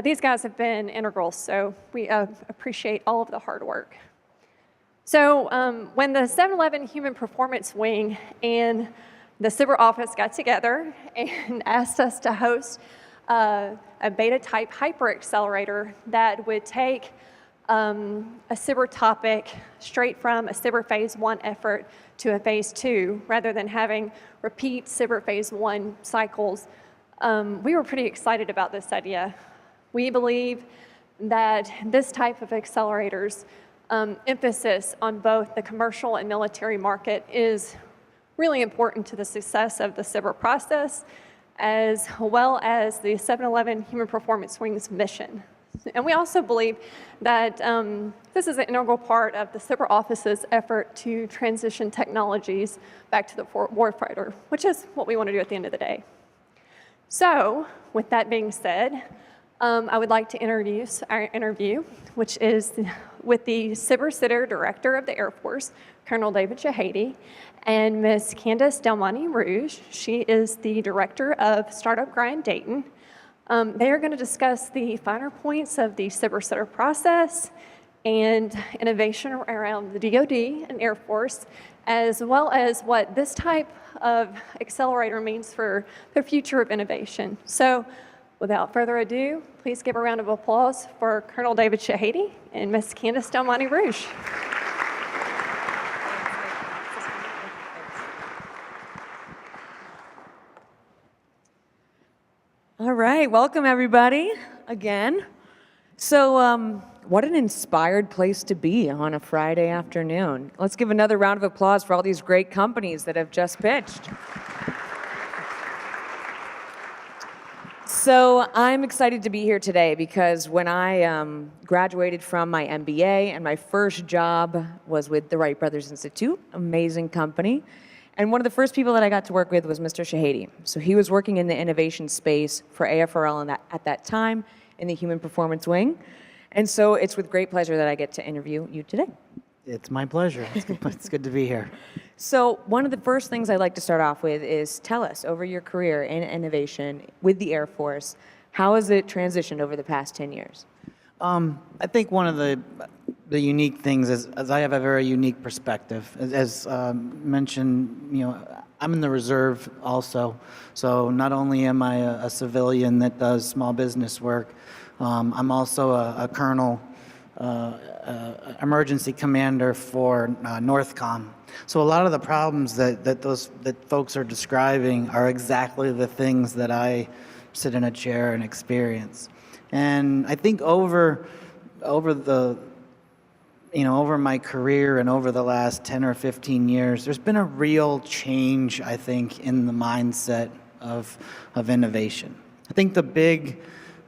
These guys have been integral, so we appreciate all of the hard work. So when the 7-Eleven Human Performance Wing and the SBIR office got together and asked us to host a beta-type hyper-accelerator that would take a SBIR topic straight from a SBIR Phase 1 effort to a Phase 2, rather than having repeat SBIR Phase 1 cycles, we were pretty excited about this idea. We believe that this type of accelerators emphasis on both the commercial and military market is really important to the success of the SBIR process, as well as the 7-Eleven Human Performance Wings mission. And we also believe that this is an integral part of the SBIR office's effort to transition technologies back to the warfighter, which is what we want to do at the end of the day. So, with that being said, I would like to introduce our interview, which is with the SBIR Center Director of the Air Force, Col David Shahady, and Ms. Candace Delmonte Rouge. She is the Director of Startup Grind Dayton. They are going to discuss the finer points of the SBIR Center process and innovation around the DoD and Air Force, as well as what this type of accelerator means for the future of innovation. So, without further ado, please give a round of applause for Col David Shahady and Ms. Candace Delmonte Rouge. All right, welcome everybody again. So, what an inspired place to be on a Friday afternoon. Let's give another round of applause for all these great companies that have just pitched. So I'm excited to be here today because when I graduated from my MBA and my first job was with the Wright Brothers Institute, amazing company. And one of the first people that I got to work with was Mr. Shahady. So he was working in the innovation space for AFRL at that time in the Human Performance Wing. And so it's with great pleasure that I get to interview you today. It's my pleasure. It's good to be here. So one of the first things I'd like to start off with is tell us, over your career in innovation with the Air Force, how has it transitioned over the past 10 years? I think one of the unique things is I have a very unique perspective. As mentioned, I'm in the reserve also. So not only am I a civilian that does small business work, I'm also a colonel, emergency commander for Northcom. So a lot of the problems that folks are describing are exactly the things that I sit in a chair and experience. And I think over my career and over the last 10 or 15 years, there's been a real change, I think, in the mindset of innovation. I think the big,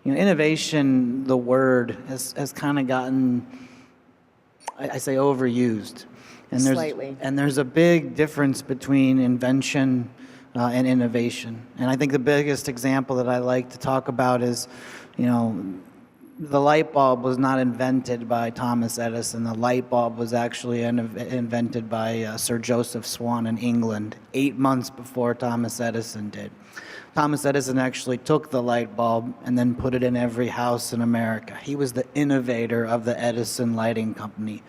innovation, the word has kind of gotten, I say, overused. And Slightly. And there's a big difference between invention and innovation. And I think the biggest example that I like to talk about is, the light bulb was not invented by Thomas Edison. The light bulb was actually invented by Sir Joseph Swan in England 8 months before Thomas Edison did. Thomas Edison actually took the light bulb and then put it in every house in America. He was the innovator of the Edison Lighting Company.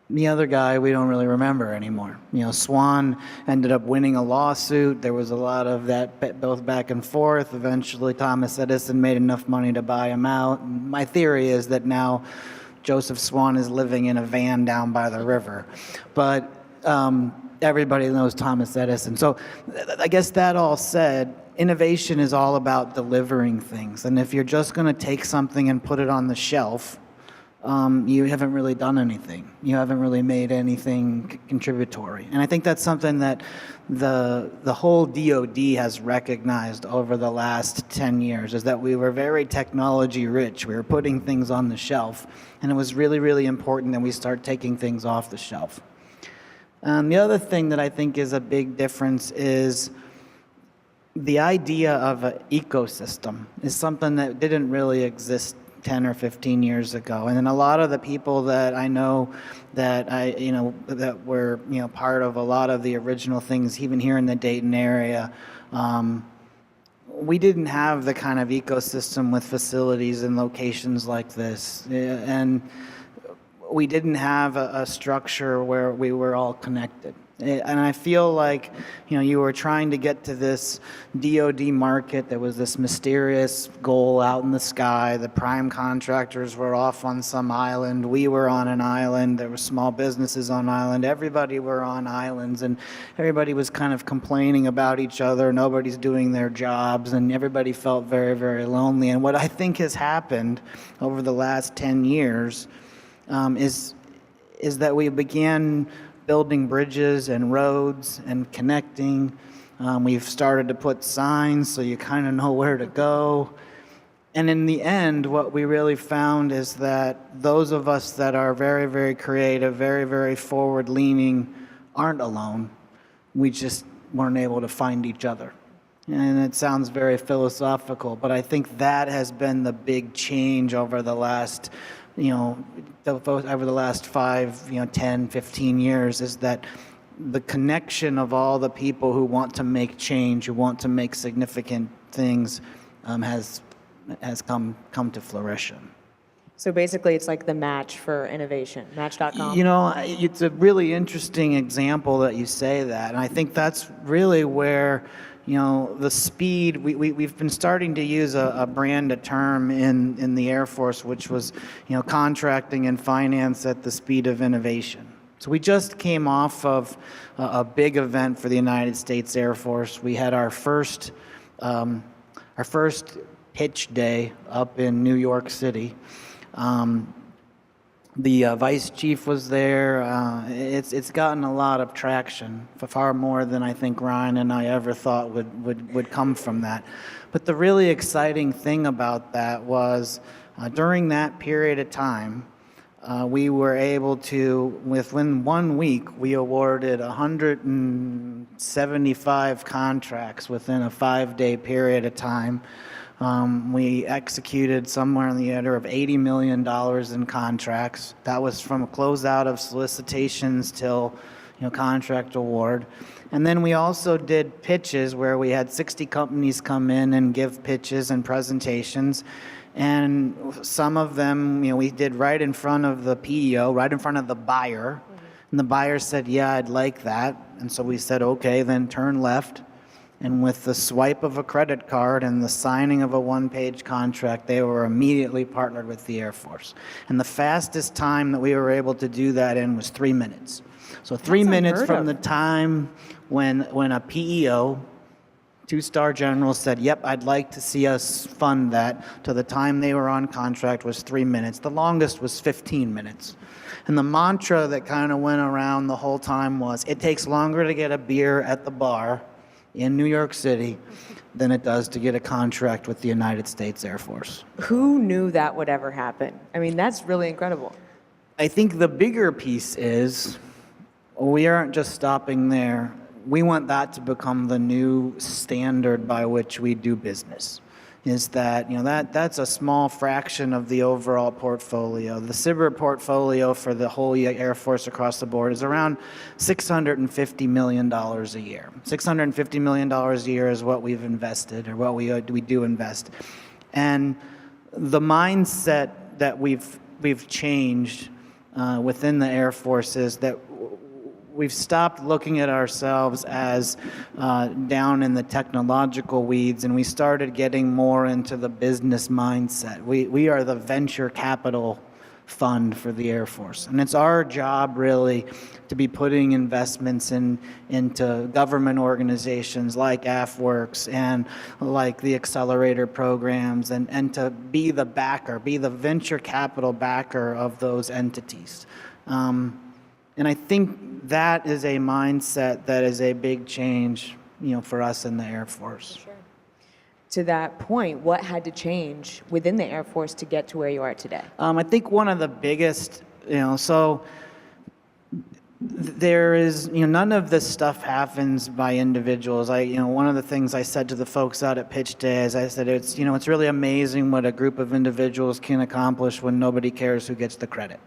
The other guy we don't really remember anymore. Swan ended up winning a lawsuit. There was a lot of that both back and forth. Eventually, Thomas Edison made enough money to buy him out. And my theory is that now Joseph Swan is living in a van down by the river. But everybody knows Thomas Edison. So I guess that all said, innovation is all about delivering things. And if you're just going to take something and put it on the shelf, you haven't really done anything. You haven't really made anything contributory. And I think that's something that the whole DoD has recognized over the last 10 years, is that we were very technology rich. We were putting things on the shelf. And it was really, really important that we start taking things off the shelf. The other thing that I think is a big difference is the idea of an ecosystem is something that didn't really exist 10 or 15 years ago. And then a lot of the people that I know that that were, part of a lot of the original things, even here in the Dayton area, we didn't have the kind of ecosystem with facilities and locations like this. And we didn't have a structure where we were all connected. And I feel like, you were trying to get to this DoD market. There was this mysterious goal out in the sky. The prime contractors were off on some island. We were on an island. There were small businesses on island. Everybody were on islands, and everybody was kind of complaining about each other. Nobody's doing their jobs, and everybody felt very, very lonely. And what I think has happened over the last 10 years is that we began building bridges and roads and connecting. We've started to put signs so you kind of know where to go. And in the end, what we really found is that those of us that are very, very creative, very, very forward-leaning aren't alone. We just weren't able to find each other. And it sounds very philosophical, but I think that has been the big change over the last, over the last 5, 10, 15 years, is that the connection of all the people who want to make change, who want to make significant things, has come to fruition. So basically, it's like the Match for innovation, Match.com. It's a really interesting example that you say that, and I think that's really where, the speed. We've been starting to use a brand, a term in the Air Force, which was, contracting and finance at the speed of innovation. So we just came off of a big event for the United States Air Force. We had our first pitch day up in New York City. The vice chief was there. It's gotten a lot of traction, far more than I think Ryan and I ever thought would come from that. But the really exciting thing about that was during that period of time, we were able to, within 1 week, we awarded 175 contracts within a 5-day period of time. We executed somewhere in the order of $80 million in contracts. That was from a closeout of solicitations till contract award. And then we also did pitches where we had 60 companies come in and give pitches and presentations. And some of them, we did right in front of the PEO, right in front of the buyer. And the buyer said, yeah, I'd like that. And so we said, okay, then turn left. And with the swipe of a credit card and the signing of a one-page contract, they were immediately partnered with the Air Force. And the fastest time that we were able to do that in was 3 minutes. So 3 minutes from the time when a PEO, 2-star general, said, yep, I'd like to see us fund that, to the time they were on contract was 3 minutes. The longest was 15 minutes. And the mantra that kind of went around the whole time was, it takes longer to get a beer at the bar in New York City than it does to get a contract with the United States Air Force. Who knew that would ever happen? I mean, that's really incredible. I think the bigger piece is we aren't just stopping there. We want that to become the new standard by which we do business. Is that, that's a small fraction of the overall portfolio. The SBIR portfolio for the whole Air Force across the board is around $650 million a year. $650 million a year is what we've invested, or what we do invest. And the mindset that we've changed within the Air Force is that we've stopped looking at ourselves as down in the technological weeds, and we started getting more into the business mindset. We are the venture capital fund for the Air Force, and it's our job really to be putting investments into government organizations like AFWorks and like the Accelerator programs, and to be the backer, be the venture capital backer of those entities. And I think that is a mindset that is a big change, for us in the Air Force. Sure. To that point, what had to change within the Air Force to get to where you are today? I think one of the biggest, so there is, none of this stuff happens by individuals. One of the things I said to the folks out at Pitch Day is I said, it's really amazing what a group of individuals can accomplish when nobody cares who gets the credit.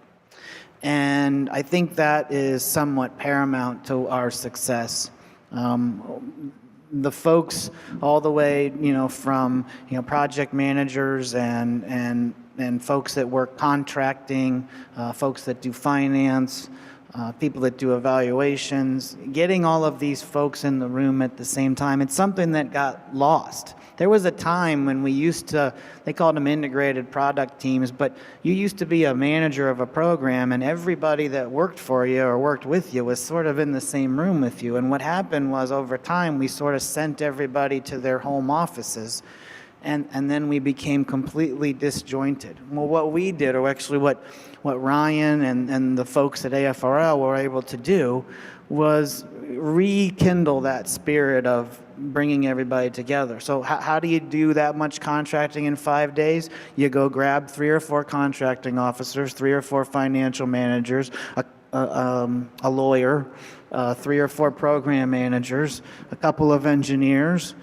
And I think that is somewhat paramount to our success. The folks all the way, from, project managers and folks that work contracting, folks that do finance, people that do evaluations, getting all of these folks in the room at the same time, it's something that got lost. There was a time when we used to, they called them integrated product teams, but you used to be a manager of a program and everybody that worked for you or worked with you was sort of in the same room with you. And what happened was over time, we sort of sent everybody to their home offices. and then we became completely disjointed. Well, what we did, or actually what Ryan and the folks at AFRL were able to do, was rekindle that spirit of bringing everybody together. So how do you do that much contracting in 5 days? You go grab 3 or 4 contracting officers, 3 or 4 financial managers, a lawyer, 3 or 4 program managers, a couple of engineers,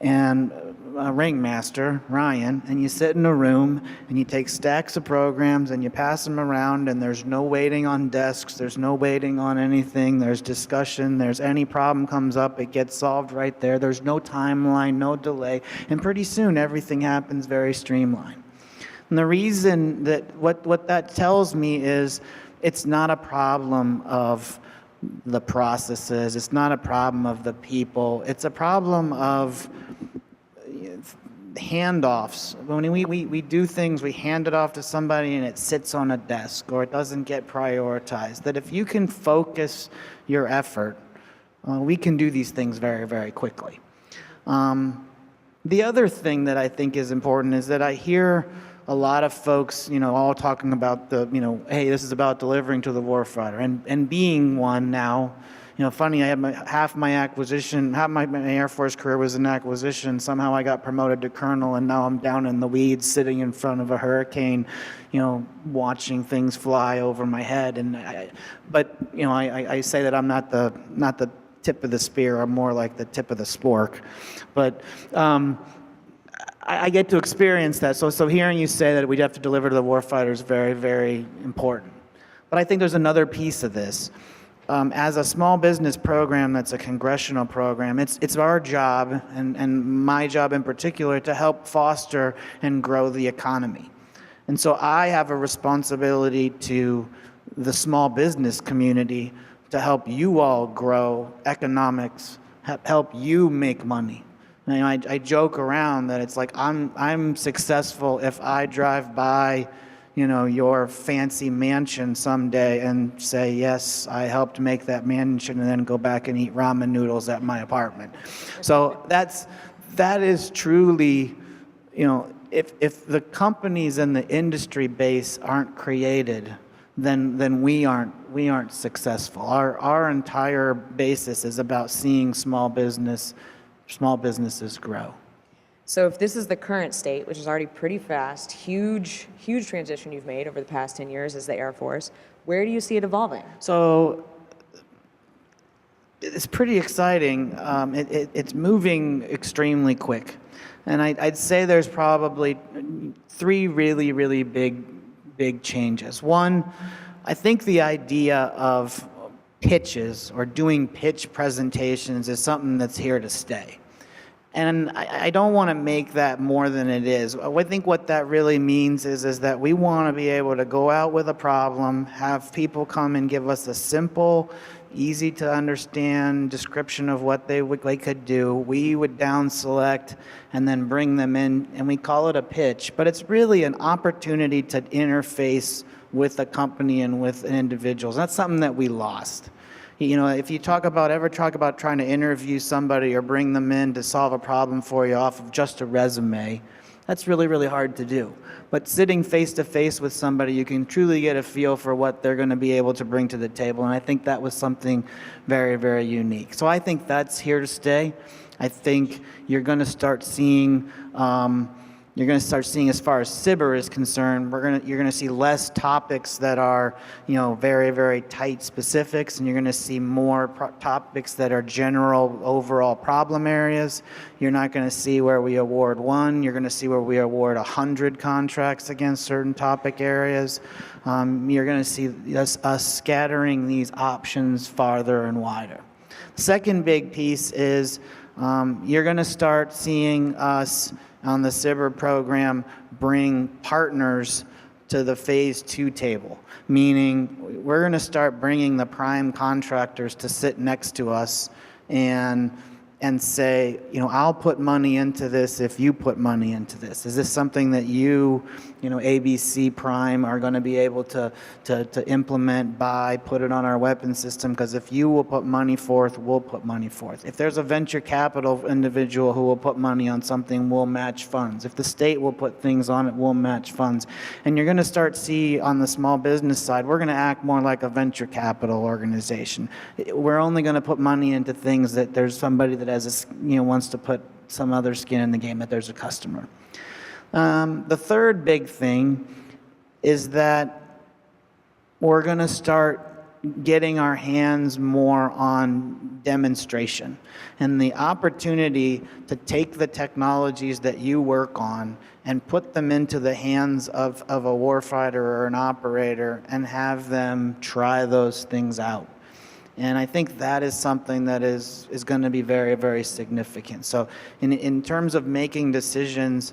and a ringmaster, Ryan, and you sit in a room and you take stacks of programs and you pass them around, and there's no waiting on desks, there's no waiting on anything, there's discussion, there's any problem comes up, it gets solved right there, there's no timeline, no delay, and pretty soon everything happens very streamlined. And the reason that what that tells me is it's not a problem of the processes, it's not a problem of the people, it's a problem of handoffs. When we do things, we hand it off to somebody and it sits on a desk or it doesn't get prioritized. That if you can focus your effort, we can do these things very, very quickly. The other thing that I think is important is that I hear a lot of folks, all talking about hey, this is about delivering to the warfighter, and being one now. Funny, I had half my Air Force career was in acquisition. Somehow I got promoted to colonel, and now I'm down in the weeds, sitting in front of a hurricane, watching things fly over my head. I say that I'm not the tip of the spear. I'm more like the tip of the spork. But I get to experience that. So hearing you say that we'd have to deliver to the warfighter is very, very important. But I think there's another piece of this. As a small business program that's a congressional program, it's our job, and my job in particular, to help foster and grow the economy. And so I have a responsibility to the small business community to help you all grow economics, help you make money. I joke around that it's like I'm successful if I drive by your fancy mansion someday and say, yes, I helped make that mansion, and then go back and eat ramen noodles at my apartment. So that is truly, if the companies and the industry base aren't created, then we aren't successful. Our entire basis is about seeing small businesses grow. So if this is the current state, which is already pretty fast, huge transition you've made over the past 10 years as the Air Force, where do you see it evolving? So it's pretty exciting. It's moving extremely quick. And I'd say there's probably 3 really, really big changes. One, I think the idea of pitches or doing pitch presentations is something that's here to stay. And I don't want to make that more than it is. I think what that really means is that we want to be able to go out with a problem, have people come and give us a simple, easy to understand description of what they could do. We would down select and then bring them in, and we call it a pitch. But it's really an opportunity to interface with a company and with individuals. That's something that we lost. If you ever talk about trying to interview somebody or bring them in to solve a problem for you off of just a resume, that's really, really hard to do. But sitting face to face with somebody, you can truly get a feel for what they're going to be able to bring to the table. And I think that was something very, very unique. So I think that's here to stay. I think you're going to start seeing as far as SBIR is concerned, you're going to see less topics that are, very, very tight specifics, and you're going to see more topics that are general overall problem areas. You're not going to see where we award 1. You're going to see where we award 100 contracts against certain topic areas. You're going to see us scattering these options farther and wider. The second big piece is you're going to start seeing us on the SBIR program bring partners to the phase 2 table, meaning we're going to start bringing the prime contractors to sit next to us and and say, I'll put money into this if you put money into this? Is this something that ABC Prime, are going to be able to implement, put it on our weapon system? Because if you will put money forth, we'll put money forth. If there's a venture capital individual who will put money on something, we'll match funds. If the state will put things on it, we'll match funds. And you're going to start see on the small business side, we're going to act more like a venture capital organization. We're only going to put money into things that there's somebody that has wants to put some other skin in the game, that there's a customer. The third big thing is that we're going to start getting our hands more on demonstration and the opportunity to take the technologies that you work on and put them into the hands of a warfighter or an operator and have them try those things out. And I think that is something that is going to be very, very significant. So in terms of making decisions,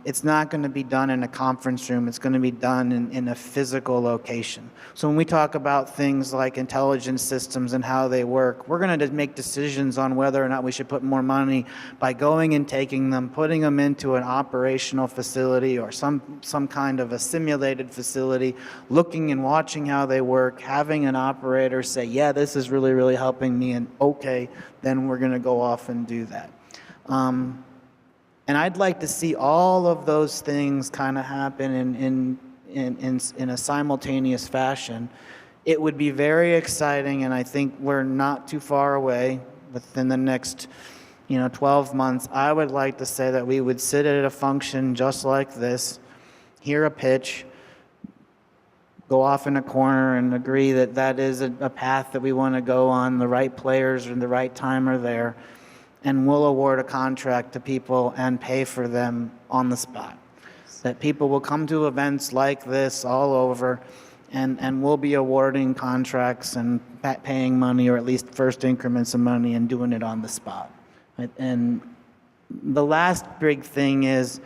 it's not going to be done in a conference room. It's going to be done in a physical location. So when we talk about things like intelligence systems and how they work, we're going to make decisions on whether or not we should put more money by going and taking them, putting them into an operational facility or some kind of a simulated facility, looking and watching how they work, having an operator say, yeah, this is really, really helping me, and okay, then we're going to go off and do that. And I'd like to see all of those things kind of happen in a simultaneous fashion. It would be very exciting, and I think we're not too far away. Within the next 12 months, I would like to say that we would sit at a function just like this, hear a pitch, go off in a corner and agree that that is a path that we want to go on, the right players and the right time are there, and we'll award a contract to people and pay for them on the spot. That people will come to events like this all over, and we'll be awarding contracts and paying money, or at least first increments of money, and doing it on the spot. And the last big thing is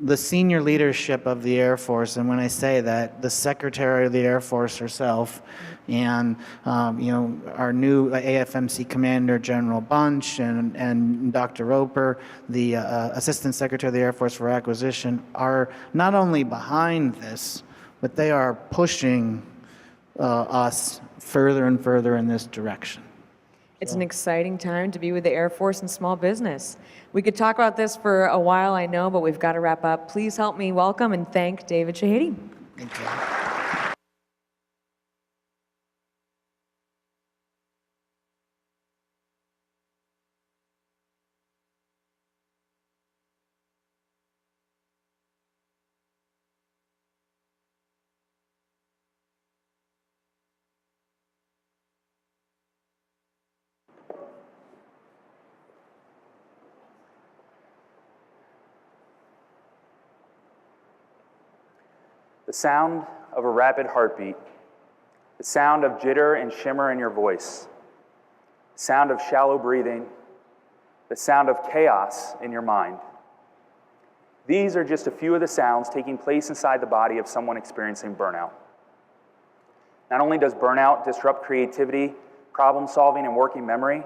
the senior leadership of the Air Force, and when I say that, the Secretary of the Air Force herself, and our new AFMC Commander General Bunch, and Dr. Roper, the Assistant Secretary of the Air Force for Acquisition, are not only behind this, but they are pushing us further and further in this direction. It's an exciting time to be with the Air Force and small business. We could talk about this for a while, I know, but we've got to wrap up. Please help me welcome and thank David Shahady. Thank you. The sound of a rapid heartbeat, the sound of jitter and shimmer in your voice, the sound of shallow breathing, the sound of chaos in your mind. These are just a few of the sounds taking place inside the body of someone experiencing burnout. Not only does burnout disrupt creativity, problem solving, and working memory,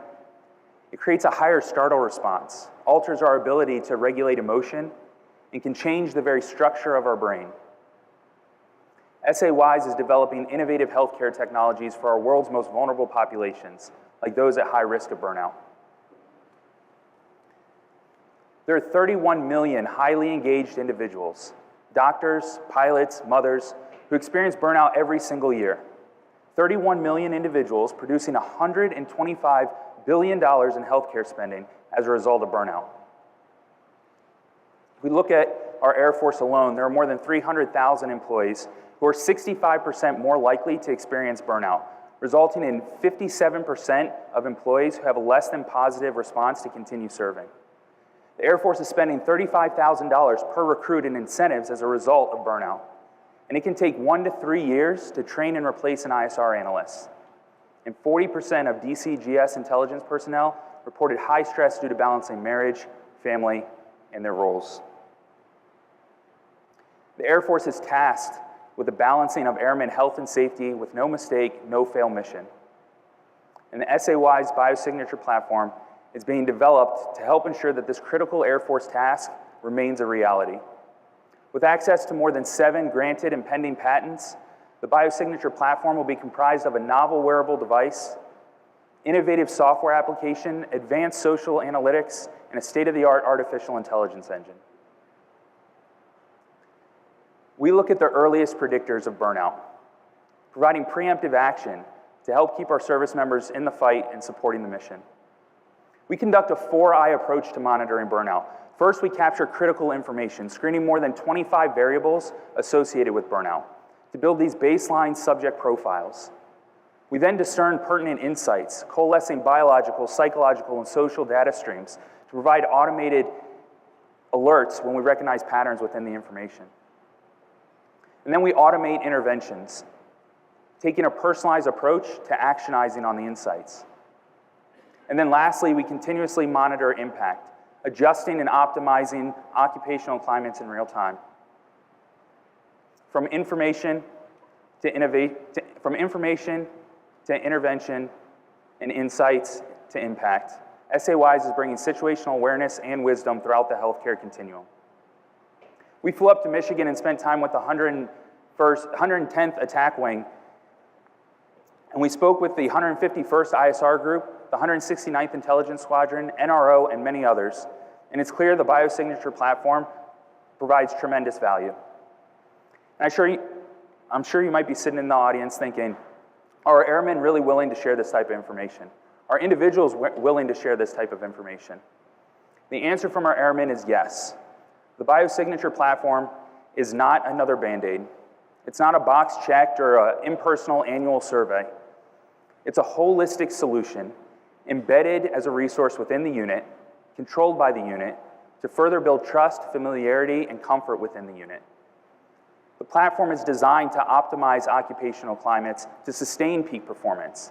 it creates a higher startle response, alters our ability to regulate emotion, and can change the very structure of our brain. SA-WISE is developing innovative healthcare technologies for our world's most vulnerable populations, like those at high risk of burnout. There are 31 million highly engaged individuals, doctors, pilots, mothers, who experience burnout every single year. 31 million individuals producing $125 billion in healthcare spending as a result of burnout. If we look at our Air Force alone, there are more than 300,000 employees who are 65% more likely to experience burnout, resulting in 57% of employees who have a less than positive response to continue serving. The Air Force is spending $35,000 per recruit in incentives as a result of burnout, and it can take 1 to 3 years to train and replace an ISR analyst. And 40% of DCGS intelligence personnel reported high stress due to balancing marriage, family, and their roles. The Air Force is tasked with the balancing of airmen health and safety with no mistake, no fail mission. and the SAY's biosignature platform is being developed to help ensure that this critical Air Force task remains a reality. With access to more than 7 granted and pending patents, the biosignature platform will be comprised of a novel wearable device, innovative software application, advanced social analytics, and a state-of-the-art artificial intelligence engine. We look at the earliest predictors of burnout, providing preemptive action to help keep our service members in the fight and supporting the mission. We conduct a 4I approach to monitoring burnout. First, we capture critical information, screening more than 25 variables associated with burnout to build these baseline subject profiles. We then discern pertinent insights, coalescing biological, psychological, and social data streams to provide automated alerts when we recognize patterns within the information. And then we automate interventions, taking a personalized approach to actionizing on the insights. And then lastly, we continuously monitor impact, adjusting and optimizing occupational climates in real time. From information to intervention and insights to impact, SAY's is bringing situational awareness and wisdom throughout the healthcare continuum. We flew up to Michigan and spent time with the 110th Attack Wing, and we spoke with the 151st ISR Group, the 169th Intelligence Squadron, NRO, and many others, and it's clear the biosignature platform provides tremendous value. And I'm sure you might be sitting in the audience thinking, are airmen really willing to share this type of information? Are individuals willing to share this type of information? The answer from our airmen is yes. The biosignature platform is not another Band-Aid. It's not a box checked or an impersonal annual survey. It's a holistic solution embedded as a resource within the unit, controlled by the unit, to further build trust, familiarity, and comfort within the unit. The platform is designed to optimize occupational climates to sustain peak performance,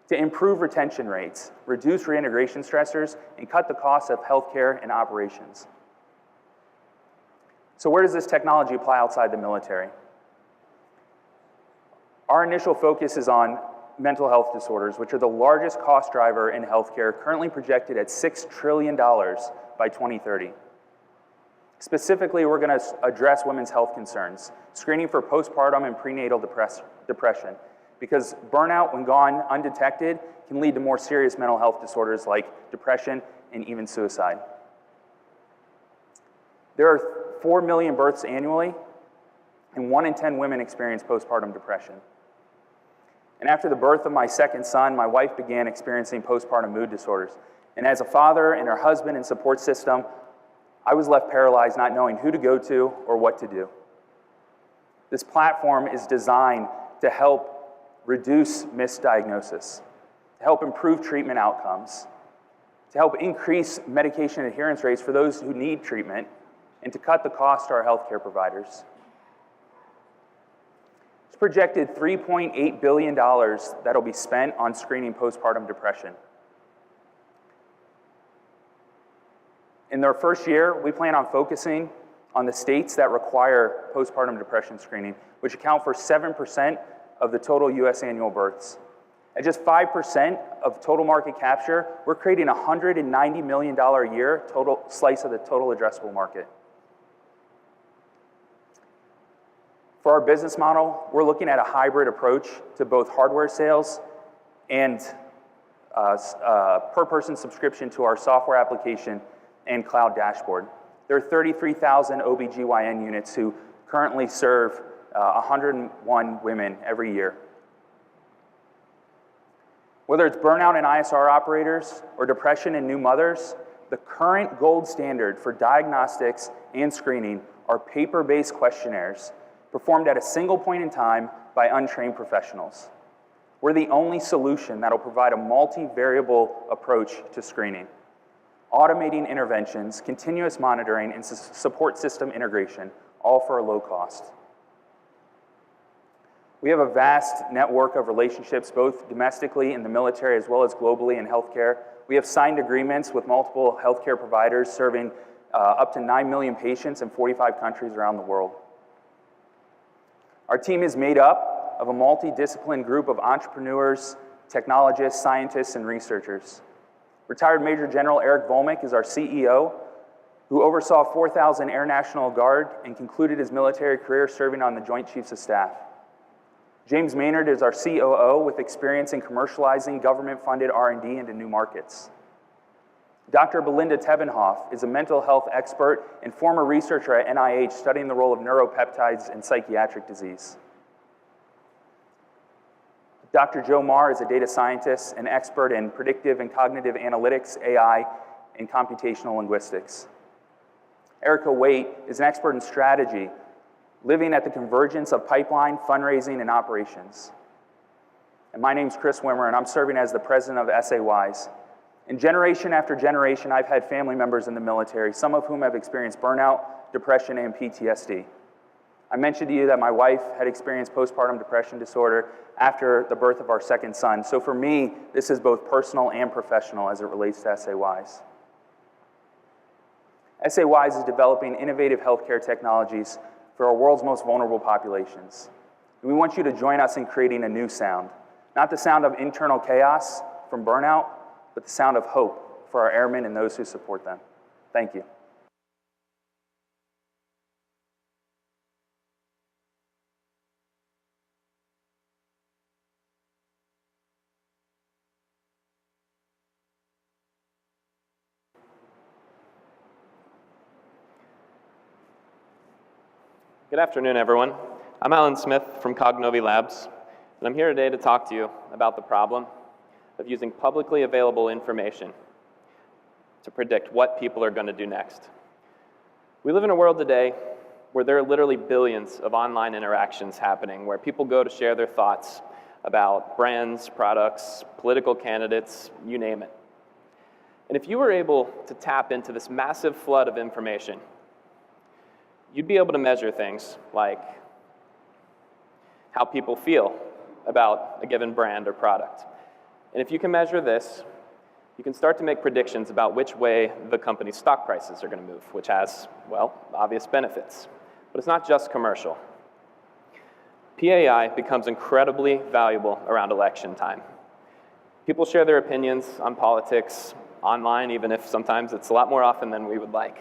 to improve retention rates, reduce reintegration stressors, and cut the cost of healthcare and operations. So where does this technology apply outside the military? Our initial focus is on mental health disorders, which are the largest cost driver in healthcare, currently projected at $6 trillion by 2030. Specifically, we're going to address women's health concerns, screening for postpartum and prenatal depression, because burnout, when gone undetected, can lead to more serious mental health disorders like depression and even suicide. There are 4 million births annually, and 1 in 10 women experience postpartum depression. And after the birth of my second son, my wife began experiencing postpartum mood disorders. And as a father and her husband and support system, I was left paralyzed, not knowing who to go to or what to do. This platform is designed to help reduce misdiagnosis, to help improve treatment outcomes, to help increase medication adherence rates for those who need treatment, and to cut the cost to our healthcare providers. It's projected $3.8 billion that'll be spent on screening postpartum depression. In their first year, we plan on focusing on the states that require postpartum depression screening, which account for 7% of the total US annual births. At just 5% of total market capture, we're creating a $190 million a year total slice of the total addressable market. For our business model, we're looking at a hybrid approach to both hardware sales and per-person subscription to our software application and cloud dashboard. There are 33,000 OBGYN units who currently serve 101 women every year. Whether it's burnout in ISR operators or depression in new mothers, the current gold standard for diagnostics and screening are paper-based questionnaires performed at a single point in time by untrained professionals. We're the only solution that'll provide a multivariable approach to screening, automating interventions, continuous monitoring, and support system integration, all for a low cost. We have a vast network of relationships, both domestically in the military as well as globally in healthcare. We have signed agreements with multiple healthcare providers serving up to 9 million patients in 45 countries around the world. Our team is made up of a multidisciplined group of entrepreneurs, technologists, scientists, and researchers. Retired Major General Eric Volmick is our CEO, who oversaw 4,000 Air National Guard and concluded his military career serving on the Joint Chiefs of Staff. James Maynard is our COO with experience in commercializing government-funded R&D into new markets. Dr. Belinda Tebenhoff is a mental health expert and former researcher at NIH studying the role of neuropeptides in psychiatric disease. Dr. Joe Marr is a data scientist and expert in predictive and cognitive analytics, AI, and computational linguistics. Erica Waite is an expert in strategy, living at the convergence of pipeline, fundraising, and operations. And my name's Chris Wimmer, and I'm serving as the president of SAYs. And generation after generation, I've had family members in the military, some of whom have experienced burnout, depression, and PTSD. I mentioned to you that my wife had experienced postpartum depression disorder after the birth of our second son. So for me, this is both personal and professional as it relates to SAYs. SAYs is developing innovative healthcare technologies for our world's most vulnerable populations. And we want you to join us in creating a new sound, not the sound of internal chaos from burnout, but the sound of hope for our airmen and those who support them. Thank you. Good afternoon, everyone. I'm Alan Smith from Cognovi Labs, and I'm here today to talk to you about the problem of using publicly available information to predict what people are going to do next. We live in a world today where there are literally billions of online interactions happening, where people go to share their thoughts about brands, products, political candidates, you name it. And if you were able to tap into this massive flood of information, you'd be able to measure things like how people feel about a given brand or product. And if you can measure this, you can start to make predictions about which way the company's stock prices are going to move, which has, well, obvious benefits. But it's not just commercial. PAI becomes incredibly valuable around election time. People share their opinions on politics online, even if sometimes it's a lot more often than we would like.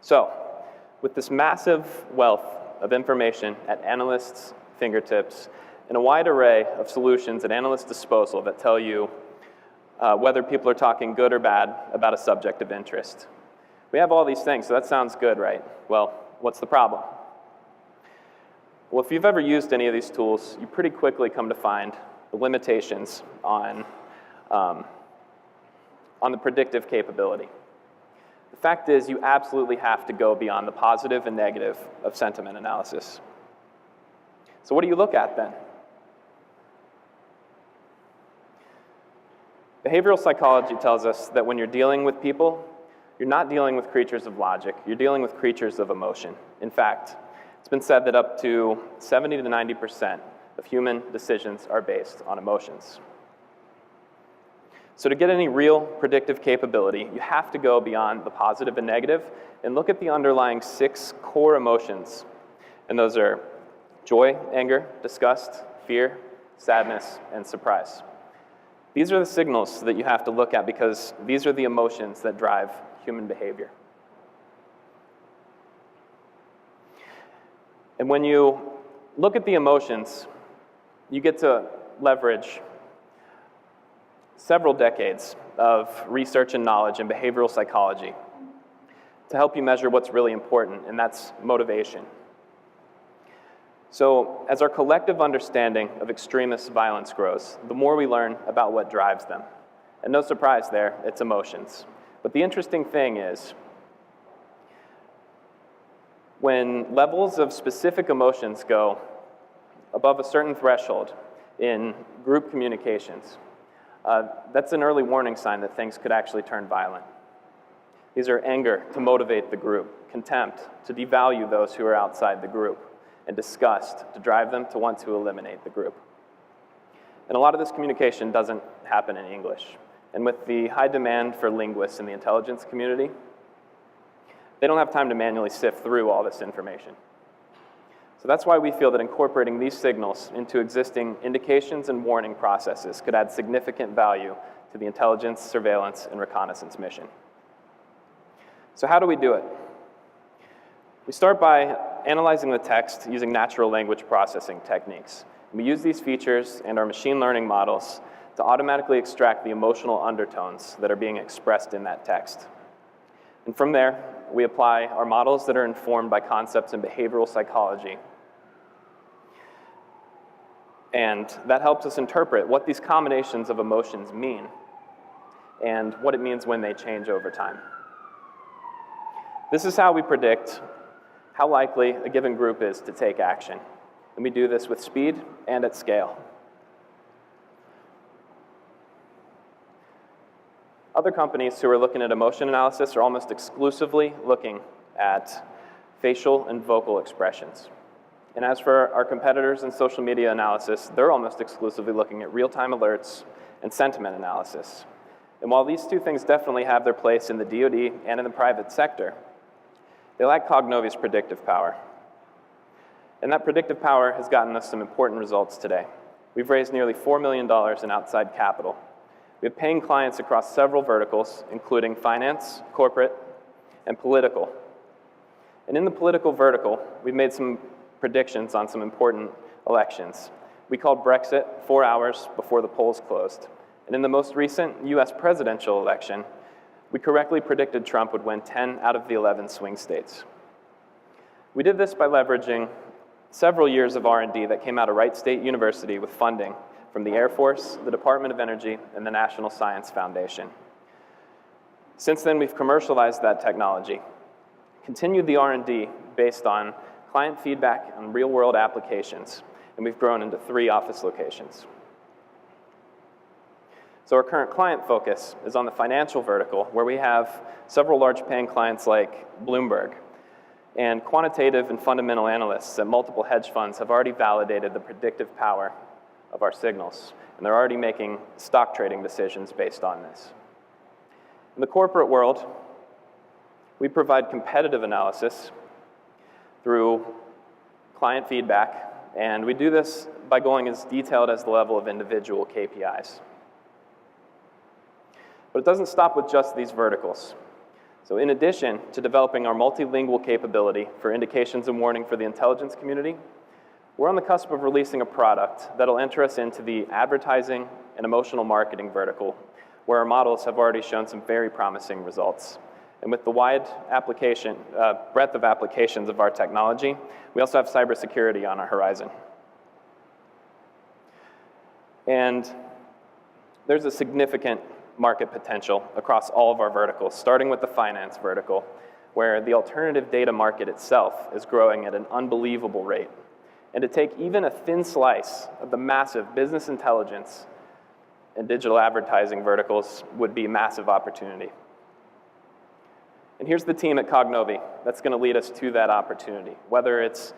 So, with this massive wealth of information at analysts' fingertips and a wide array of solutions at analysts' disposal that tell you whether people are talking good or bad about a subject of interest. We have all these things, so that sounds good, right? Well, what's the problem? Well, if you've ever used any of these tools, you pretty quickly come to find the limitations on the predictive capability. The fact is, you absolutely have to go beyond the positive and negative of sentiment analysis. So what do you look at then? Behavioral psychology tells us that when you're dealing with people, you're not dealing with creatures of logic, you're dealing with creatures of emotion. In fact, it's been said that up to 70 to 90% of human decisions are based on emotions. So to get any real predictive capability, you have to go beyond the positive and negative and look at the underlying 6 core emotions. And those are joy, anger, disgust, fear, sadness, and surprise. These are the signals that you have to look at because these are the emotions that drive human behavior. And when you look at the emotions, you get to leverage several decades of research and knowledge in behavioral psychology to help you measure what's really important, and that's motivation. So as our collective understanding of extremist violence grows, the more we learn about what drives them. And no surprise there, it's emotions. But the interesting thing is, when levels of specific emotions go above a certain threshold in group communications, that's an early warning sign that things could actually turn violent. These are anger to motivate the group, contempt to devalue those who are outside the group, and disgust to drive them to want to eliminate the group. And a lot of this communication doesn't happen in English. And with the high demand for linguists in the intelligence community, they don't have time to manually sift through all this information. So that's why we feel that incorporating these signals into existing indications and warning processes could add significant value to the intelligence, surveillance, and reconnaissance mission. So how do we do it? We start by analyzing the text using natural language processing techniques. We use these features and our machine learning models to automatically extract the emotional undertones that are being expressed in that text. And from there, we apply our models that are informed by concepts in behavioral psychology. And that helps us interpret what these combinations of emotions mean and what it means when they change over time. This is how we predict how likely a given group is to take action. And we do this with speed and at scale. Other companies who are looking at emotion analysis are almost exclusively looking at facial and vocal expressions. And as for our competitors in social media analysis, they're almost exclusively looking at real-time alerts and sentiment analysis. And while these two things definitely have their place in the DoD and in the private sector, they lack Cognovi's predictive power. And that predictive power has gotten us some important results today. We've raised nearly $4 million in outside capital. We have paying clients across several verticals, including finance, corporate, and political. And in the political vertical, we've made some predictions on some important elections. We called Brexit 4 hours before the polls closed. And in the most recent US presidential election, we correctly predicted Trump would win 10 out of the 11 swing states. We did this by leveraging several years of R&D that came out of Wright State University with funding from the Air Force, the Department of Energy, and the National Science Foundation. Since then, we've commercialized that technology, continued the R&D based on client feedback and real-world applications, and we've grown into 3 office locations. So our current client focus is on the financial vertical, where we have several large paying clients like Bloomberg, and quantitative and fundamental analysts at multiple hedge funds have already validated the predictive power of our signals, and they're already making stock trading decisions based on this. In the corporate world, we provide competitive analysis through client feedback, and we do this by going as detailed as the level of individual KPIs. But it doesn't stop with just these verticals. So in addition to developing our multilingual capability for indications and warning for the intelligence community, we're on the cusp of releasing a product that'll enter us into the advertising and emotional marketing vertical, where our models have already shown some very promising results. And with the wide breadth of applications of our technology, we also have cybersecurity on our horizon. And there's a significant market potential across all of our verticals, starting with the finance vertical, where the alternative data market itself is growing at an unbelievable rate. And to take even a thin slice of the massive business intelligence and digital advertising verticals would be a massive opportunity. And here's the team at Cognovi that's going to lead us to that opportunity, whether it's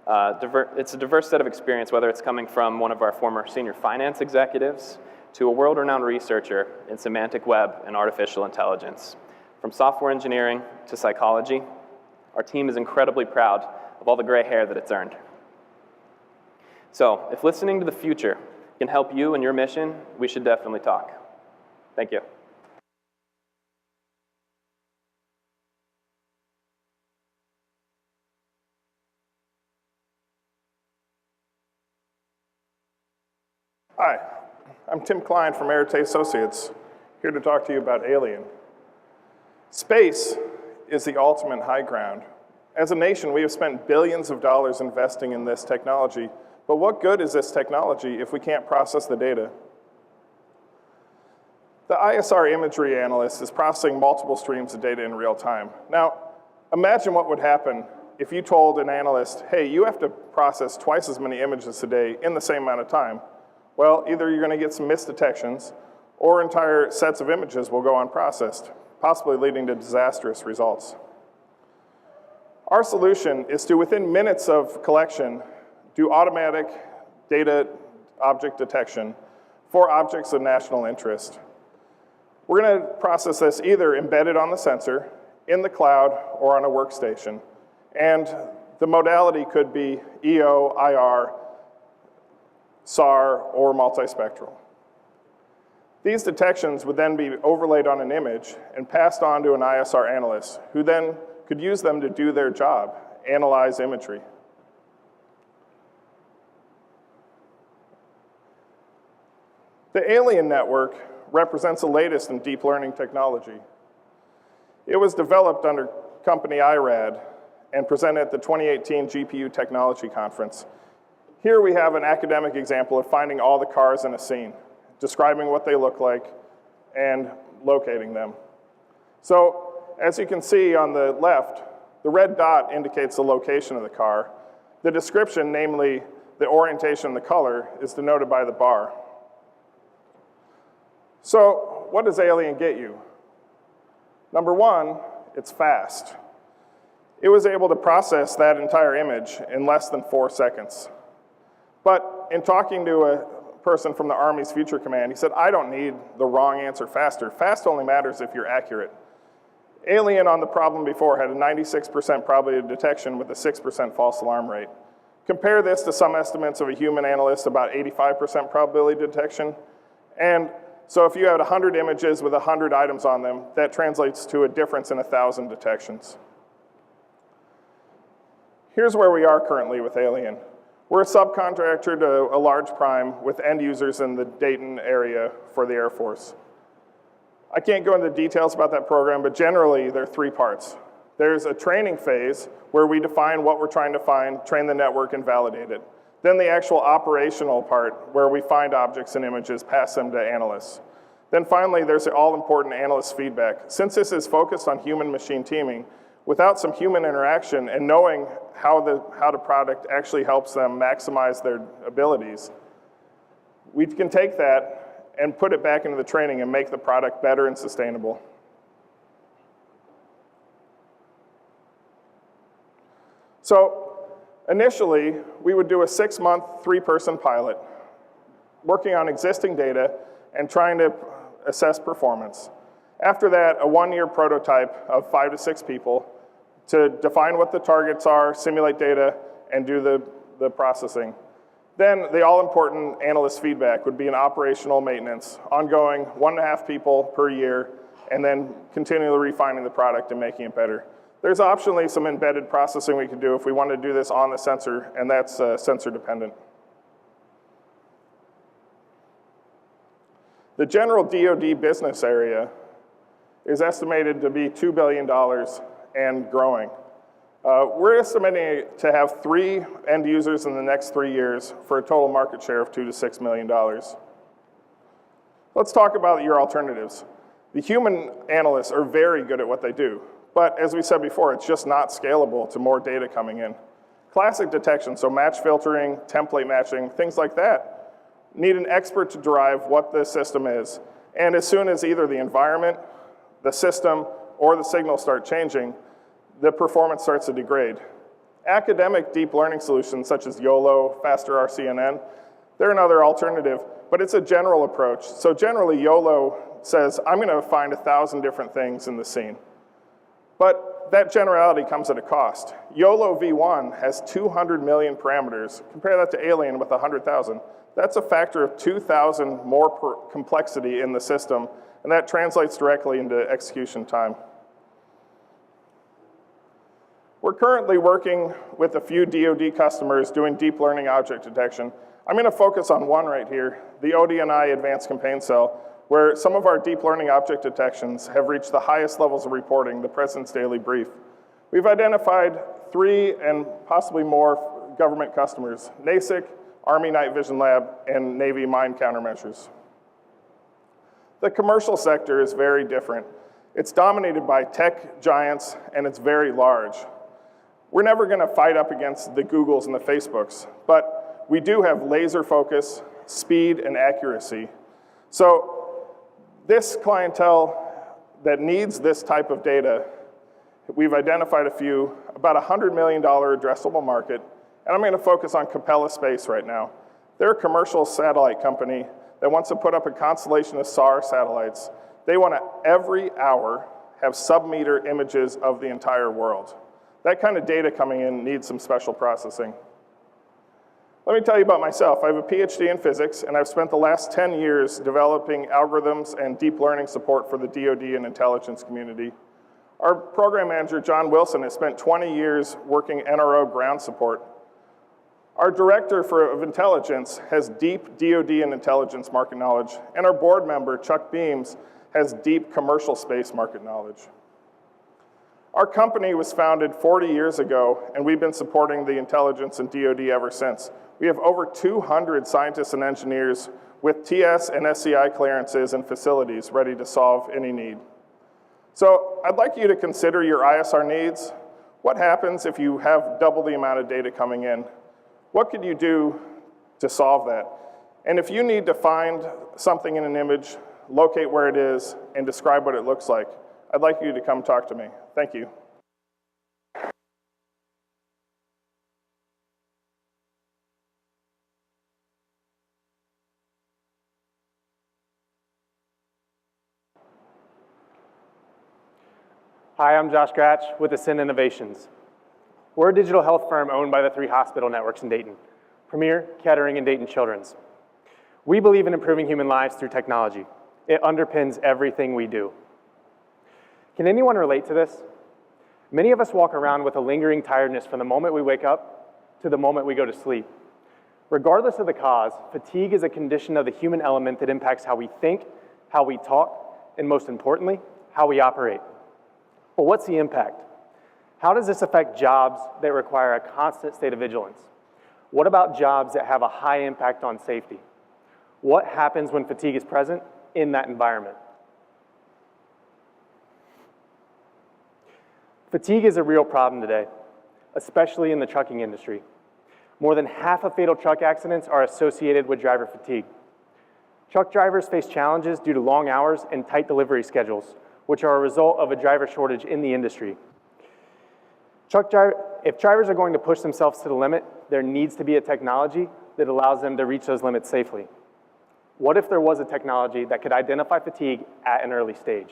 a diverse set of experience, whether it's coming from one of our former senior finance executives to a world-renowned researcher in semantic web and artificial intelligence. From software engineering to psychology, our team is incredibly proud of all the gray hair that it's earned. So if listening to the future can help you in your mission, we should definitely talk. Thank you. Hi, I'm Tim Klein from Arete Associates, here to talk to you about Alien. Space is the ultimate high ground. As a nation, we have spent billions of dollars investing in this technology, but what good is this technology if we can't process the data? The ISR imagery analyst is processing multiple streams of data in real time. Now, imagine what would happen if you told an analyst, hey, you have to process twice as many images a day in the same amount of time. Well, either you're going to get some missed detections, or entire sets of images will go unprocessed, possibly leading to disastrous results. Our solution is to, within minutes of collection, do automatic data object detection for objects of national interest. We're going to process this either embedded on the sensor, in the cloud, or on a workstation. And the modality could be EO, IR, SAR, or multispectral. These detections would then be overlaid on an image and passed on to an ISR analyst, who then could use them to do their job, analyze imagery. The Alien Network represents the latest in deep learning technology. It was developed under company IRAD and presented at the 2018 GPU Technology Conference. Here we have an academic example of finding all the cars in a scene, describing what they look like, and locating them. So, as you can see on the left, the red dot indicates the location of the car. The description, namely the orientation and the color, is denoted by the bar. So, what does Alien get you? Number one, it's fast. It was able to process that entire image in less than 4 seconds. But in talking to a person from the Army's Future Command, he said, I don't need the wrong answer faster. Fast only matters if you're accurate. Alien on the problem before had a 96% probability of detection with a 6% false alarm rate. Compare this to some estimates of a human analyst, about 85% probability detection. And so if you had 100 images with 100 items on them, that translates to a difference in 1,000 detections. Here's where we are currently with Alien. We're a subcontractor to a large prime with end users in the Dayton area for the Air Force. I can't go into details about that program, but generally there are 3 parts. There's a training phase where we define what we're trying to find, train the network, and validate it. Then the actual operational part where we find objects and images, pass them to analysts. Then finally, there's the all-important analyst feedback. Since this is focused on human-machine teaming, without some human interaction and knowing how the product actually helps them maximize their abilities, we can take that and put it back into the training and make the product better and sustainable. So initially, we would do a 6-month, 3-person pilot, working on existing data and trying to assess performance. After that, a 1-year prototype of 5 to 6 people to define what the targets are, simulate data, and do the processing. Then the all-important analyst feedback would be an operational maintenance, ongoing 1.5 people per year, and then continually refining the product and making it better. There's optionally some embedded processing we could do if we want to do this on the sensor, and that's sensor dependent. The general DoD business area is estimated to be $2 billion and growing. We're estimating to have 3 end users in the next 3 years for a total market share of $2 to $6 million. Let's talk about your alternatives. The human analysts are very good at what they do, but as we said before, it's just not scalable to more data coming in. Classic detection, so match filtering, template matching, things like that, need an expert to derive what the system is. And as soon as either the environment, the system, or the signal start changing, the performance starts to degrade. Academic deep learning solutions such as YOLO, faster RCNN, they're another alternative, but it's a general approach. So generally YOLO says, I'm gonna find 1,000 different things in the scene. But that generality comes at a cost. YOLO V1 has 200 million parameters. Compare that to Alien with 100,000. That's a factor of 2,000 more complexity in the system, and that translates directly into execution time. We're currently working with a few DoD customers doing deep learning object detection. I'm gonna focus on one right here, the ODNI Advanced Campaign Cell, where some of our deep learning object detections have reached the highest levels of reporting, the President's Daily Brief. We've identified 3 and possibly more government customers, NASIC, Army Night Vision Lab, and Navy Mine Countermeasures. The commercial sector is very different. It's dominated by tech giants, and it's very large. We're never gonna fight up against the Googles and the Facebooks, but we do have laser focus, speed, and accuracy. So this clientele that needs this type of data, we've identified a few, about $100 million addressable market, and I'm gonna focus on Capella Space right now. They're a commercial satellite company that wants to put up a constellation of SAR satellites. They wanna, every hour, have sub-meter images of the entire world. That kind of data coming in needs some special processing. Let me tell you about myself. I have a PhD in physics, and I've spent the last 10 years developing algorithms and deep learning support for the DoD and intelligence community. Our program manager, John Wilson, has spent 20 years working NRO ground support. Our director of intelligence has deep DoD and intelligence market knowledge, and our board member, Chuck Beams, has deep commercial space market knowledge. Our company was founded 40 years ago, and we've been supporting the intelligence and DoD ever since. We have over 200 scientists and engineers with TS and SCI clearances and facilities ready to solve any need. So I'd like you to consider your ISR needs. What happens if you have double the amount of data coming in? What could you do to solve that? And if you need to find something in an image, locate where it is, and describe what it looks like, I'd like you to come talk to me. Thank you. Hi, I'm Josh Gratch with Ascend Innovations. We're a digital health firm owned by the 3 hospital networks in Dayton, Premier, Kettering, and Dayton Children's. We believe in improving human lives through technology. It underpins everything we do. Can anyone relate to this? Many of us walk around with a lingering tiredness from the moment we wake up to the moment we go to sleep. Regardless of the cause, fatigue is a condition of the human element that impacts how we think, how we talk, and most importantly, how we operate. But what's the impact? How does this affect jobs that require a constant state of vigilance? What about jobs that have a high impact on safety? What happens when fatigue is present in that environment? Fatigue is a real problem today, especially in the trucking industry. More than half of fatal truck accidents are associated with driver fatigue. Truck drivers face challenges due to long hours and tight delivery schedules, which are a result of a driver shortage in the industry. If drivers are going to push themselves to the limit, there needs to be a technology that allows them to reach those limits safely. What if there was a technology that could identify fatigue at an early stage?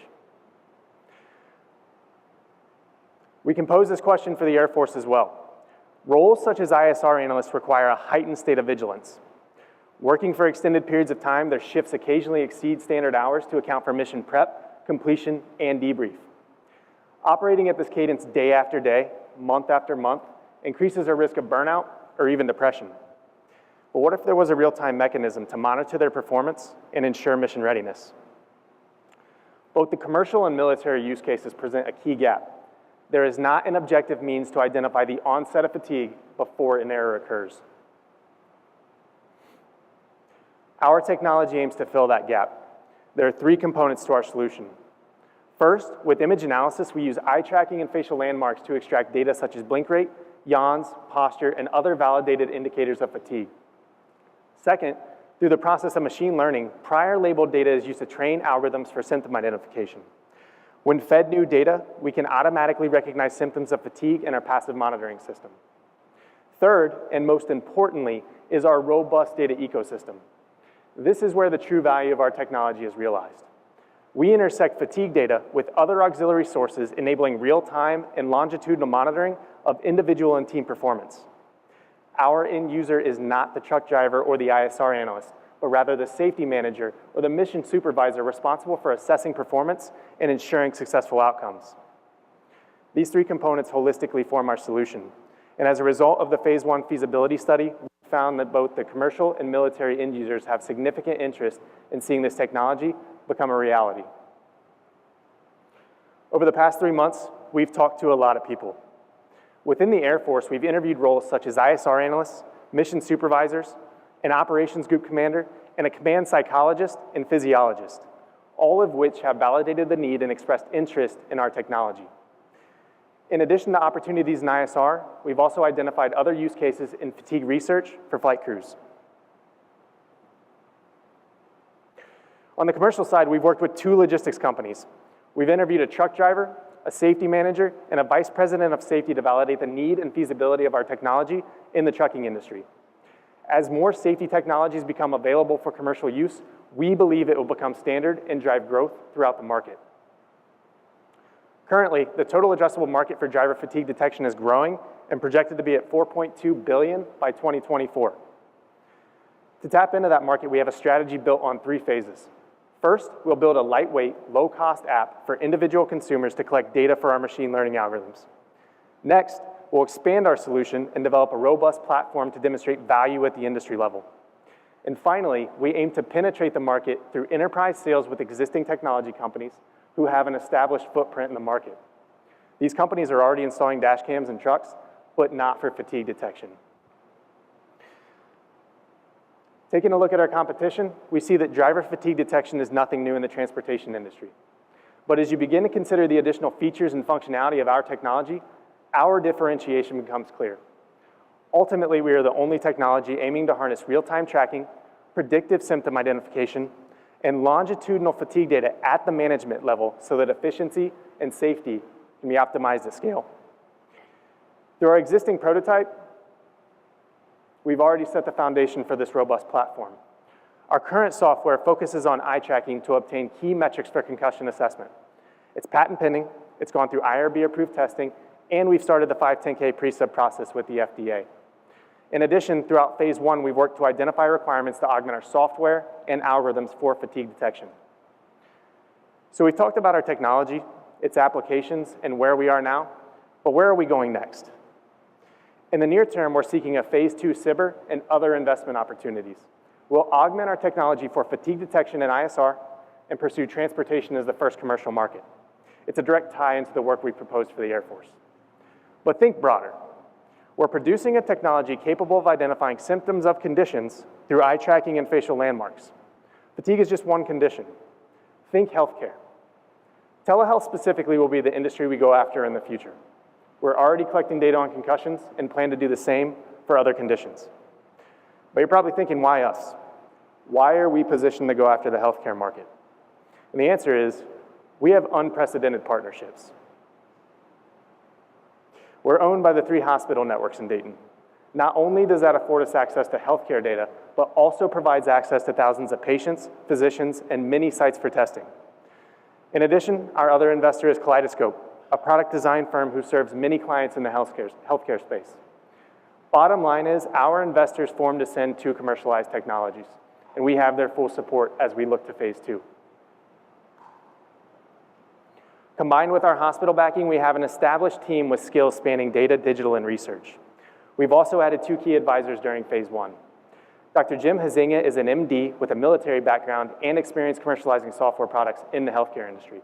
We can pose this question for the Air Force as well. Roles such as ISR analysts require a heightened state of vigilance. Working for extended periods of time, their shifts occasionally exceed standard hours to account for mission prep, completion, and debrief. Operating at this cadence day after day, month after month, increases our risk of burnout or even depression. But what if there was a real-time mechanism to monitor their performance and ensure mission readiness? Both the commercial and military use cases present a key gap. There is not an objective means to identify the onset of fatigue before an error occurs. Our technology aims to fill that gap. There are 3 components to our solution. First, with image analysis, we use eye tracking and facial landmarks to extract data such as blink rate, yawns, posture, and other validated indicators of fatigue. Second, through the process of machine learning, prior labeled data is used to train algorithms for symptom identification. When fed new data, we can automatically recognize symptoms of fatigue in our passive monitoring system. Third, and most importantly, is our robust data ecosystem. This is where the true value of our technology is realized. We intersect fatigue data with other auxiliary sources, enabling real-time and longitudinal monitoring of individual and team performance. Our end user is not the truck driver or the ISR analyst, but rather the safety manager or the mission supervisor responsible for assessing performance and ensuring successful outcomes. These 3 components holistically form our solution. And as a result of the phase 1 feasibility study, we found that both the commercial and military end users have significant interest in seeing this technology become a reality. Over the past 3 months, we've talked to a lot of people. Within the Air Force, we've interviewed roles such as ISR analysts, mission supervisors, an operations group commander, and a command psychologist and physiologist, all of which have validated the need and expressed interest in our technology. In addition to opportunities in ISR, we've also identified other use cases in fatigue research for flight crews. On the commercial side, we've worked with 2 logistics companies. We've interviewed a truck driver, a safety manager, and a vice president of safety to validate the need and feasibility of our technology in the trucking industry. As more safety technologies become available for commercial use, we believe it will become standard and drive growth throughout the market. Currently, the total addressable market for driver fatigue detection is growing and projected to be at $4.2 billion by 2024. To tap into that market, we have a strategy built on 3 phases. First, we'll build a lightweight, low-cost app for individual consumers to collect data for our machine learning algorithms. Next, we'll expand our solution and develop a robust platform to demonstrate value at the industry level. And finally, we aim to penetrate the market through enterprise sales with existing technology companies who have an established footprint in the market. These companies are already installing dash cams in trucks, but not for fatigue detection. Taking a look at our competition, we see that driver fatigue detection is nothing new in the transportation industry. But as you begin to consider the additional features and functionality of our technology, our differentiation becomes clear. Ultimately, we are the only technology aiming to harness real-time tracking, predictive symptom identification, and longitudinal fatigue data at the management level so that efficiency and safety can be optimized at scale. Through our existing prototype, we've already set the foundation for this robust platform. Our current software focuses on eye tracking to obtain key metrics for concussion assessment. It's patent pending, it's gone through IRB-approved testing, and we've started the 510(k) pre-sub process with the FDA. In addition, throughout phase 1, we've worked to identify requirements to augment our software and algorithms for fatigue detection. So we've talked about our technology, its applications, and where we are now, but where are we going next? In the near term, we're seeking a phase 2 SBIR and other investment opportunities. We'll augment our technology for fatigue detection in ISR and pursue transportation as the first commercial market. It's a direct tie into the work we proposed for the Air Force. But think broader. We're producing a technology capable of identifying symptoms of conditions through eye tracking and facial landmarks. Fatigue is just one condition. Think healthcare. Telehealth specifically will be the industry we go after in the future. We're already collecting data on concussions and plan to do the same for other conditions. But you're probably thinking, why us? Why are we positioned to go after the healthcare market? And the answer is, we have unprecedented partnerships. We're owned by the 3 hospital networks in Dayton. Not only does that afford us access to healthcare data, but also provides access to thousands of patients, physicians, and many sites for testing. In addition, our other investor is Kaleidoscope, a product design firm who serves many clients in the healthcare space. Bottom line is, our investors formed Ascend to commercialize technologies, and we have their full support as we look to phase 2. Combined with our hospital backing, we have an established team with skills spanning data, digital, and research. We've also added 2 key advisors during phase 1. Dr. Jim Hazinga is an MD with a military background and experience commercializing software products in the healthcare industry.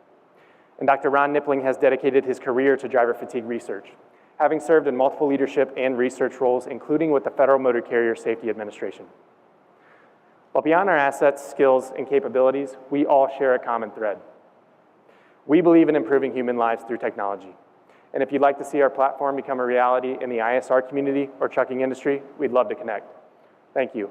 And Dr. Ron Nippling has dedicated his career to driver fatigue research, having served in multiple leadership and research roles, including with the Federal Motor Carrier Safety Administration. But beyond our assets, skills, and capabilities, we all share a common thread. We believe in improving human lives through technology. And if you'd like to see our platform become a reality in the ISR community or trucking industry, we'd love to connect. Thank you.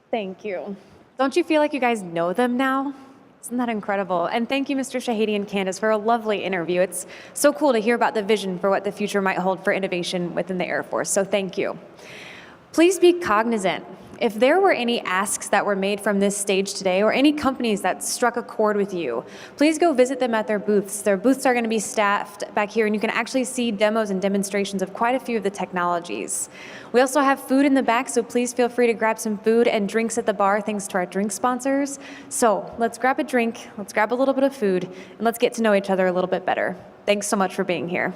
Thank you. Don't you feel like you guys know them now? Isn't that incredible? And thank you, Mr. Shahady and Candace, for a lovely interview. It's so cool to hear about the vision for what the future might hold for innovation within the Air Force, so thank you. Please be cognizant. If there were any asks that were made from this stage today, or any companies that struck a chord with you, please go visit them at their booths. Their booths are going to be staffed back here, and you can actually see demos and demonstrations of quite a few of the technologies. We also have food in the back, so please feel free to grab some food and drinks at the bar, thanks to our drink sponsors. So let's grab a drink, let's grab a little bit of food, and let's get to know each other a little bit better. Thanks so much for being here.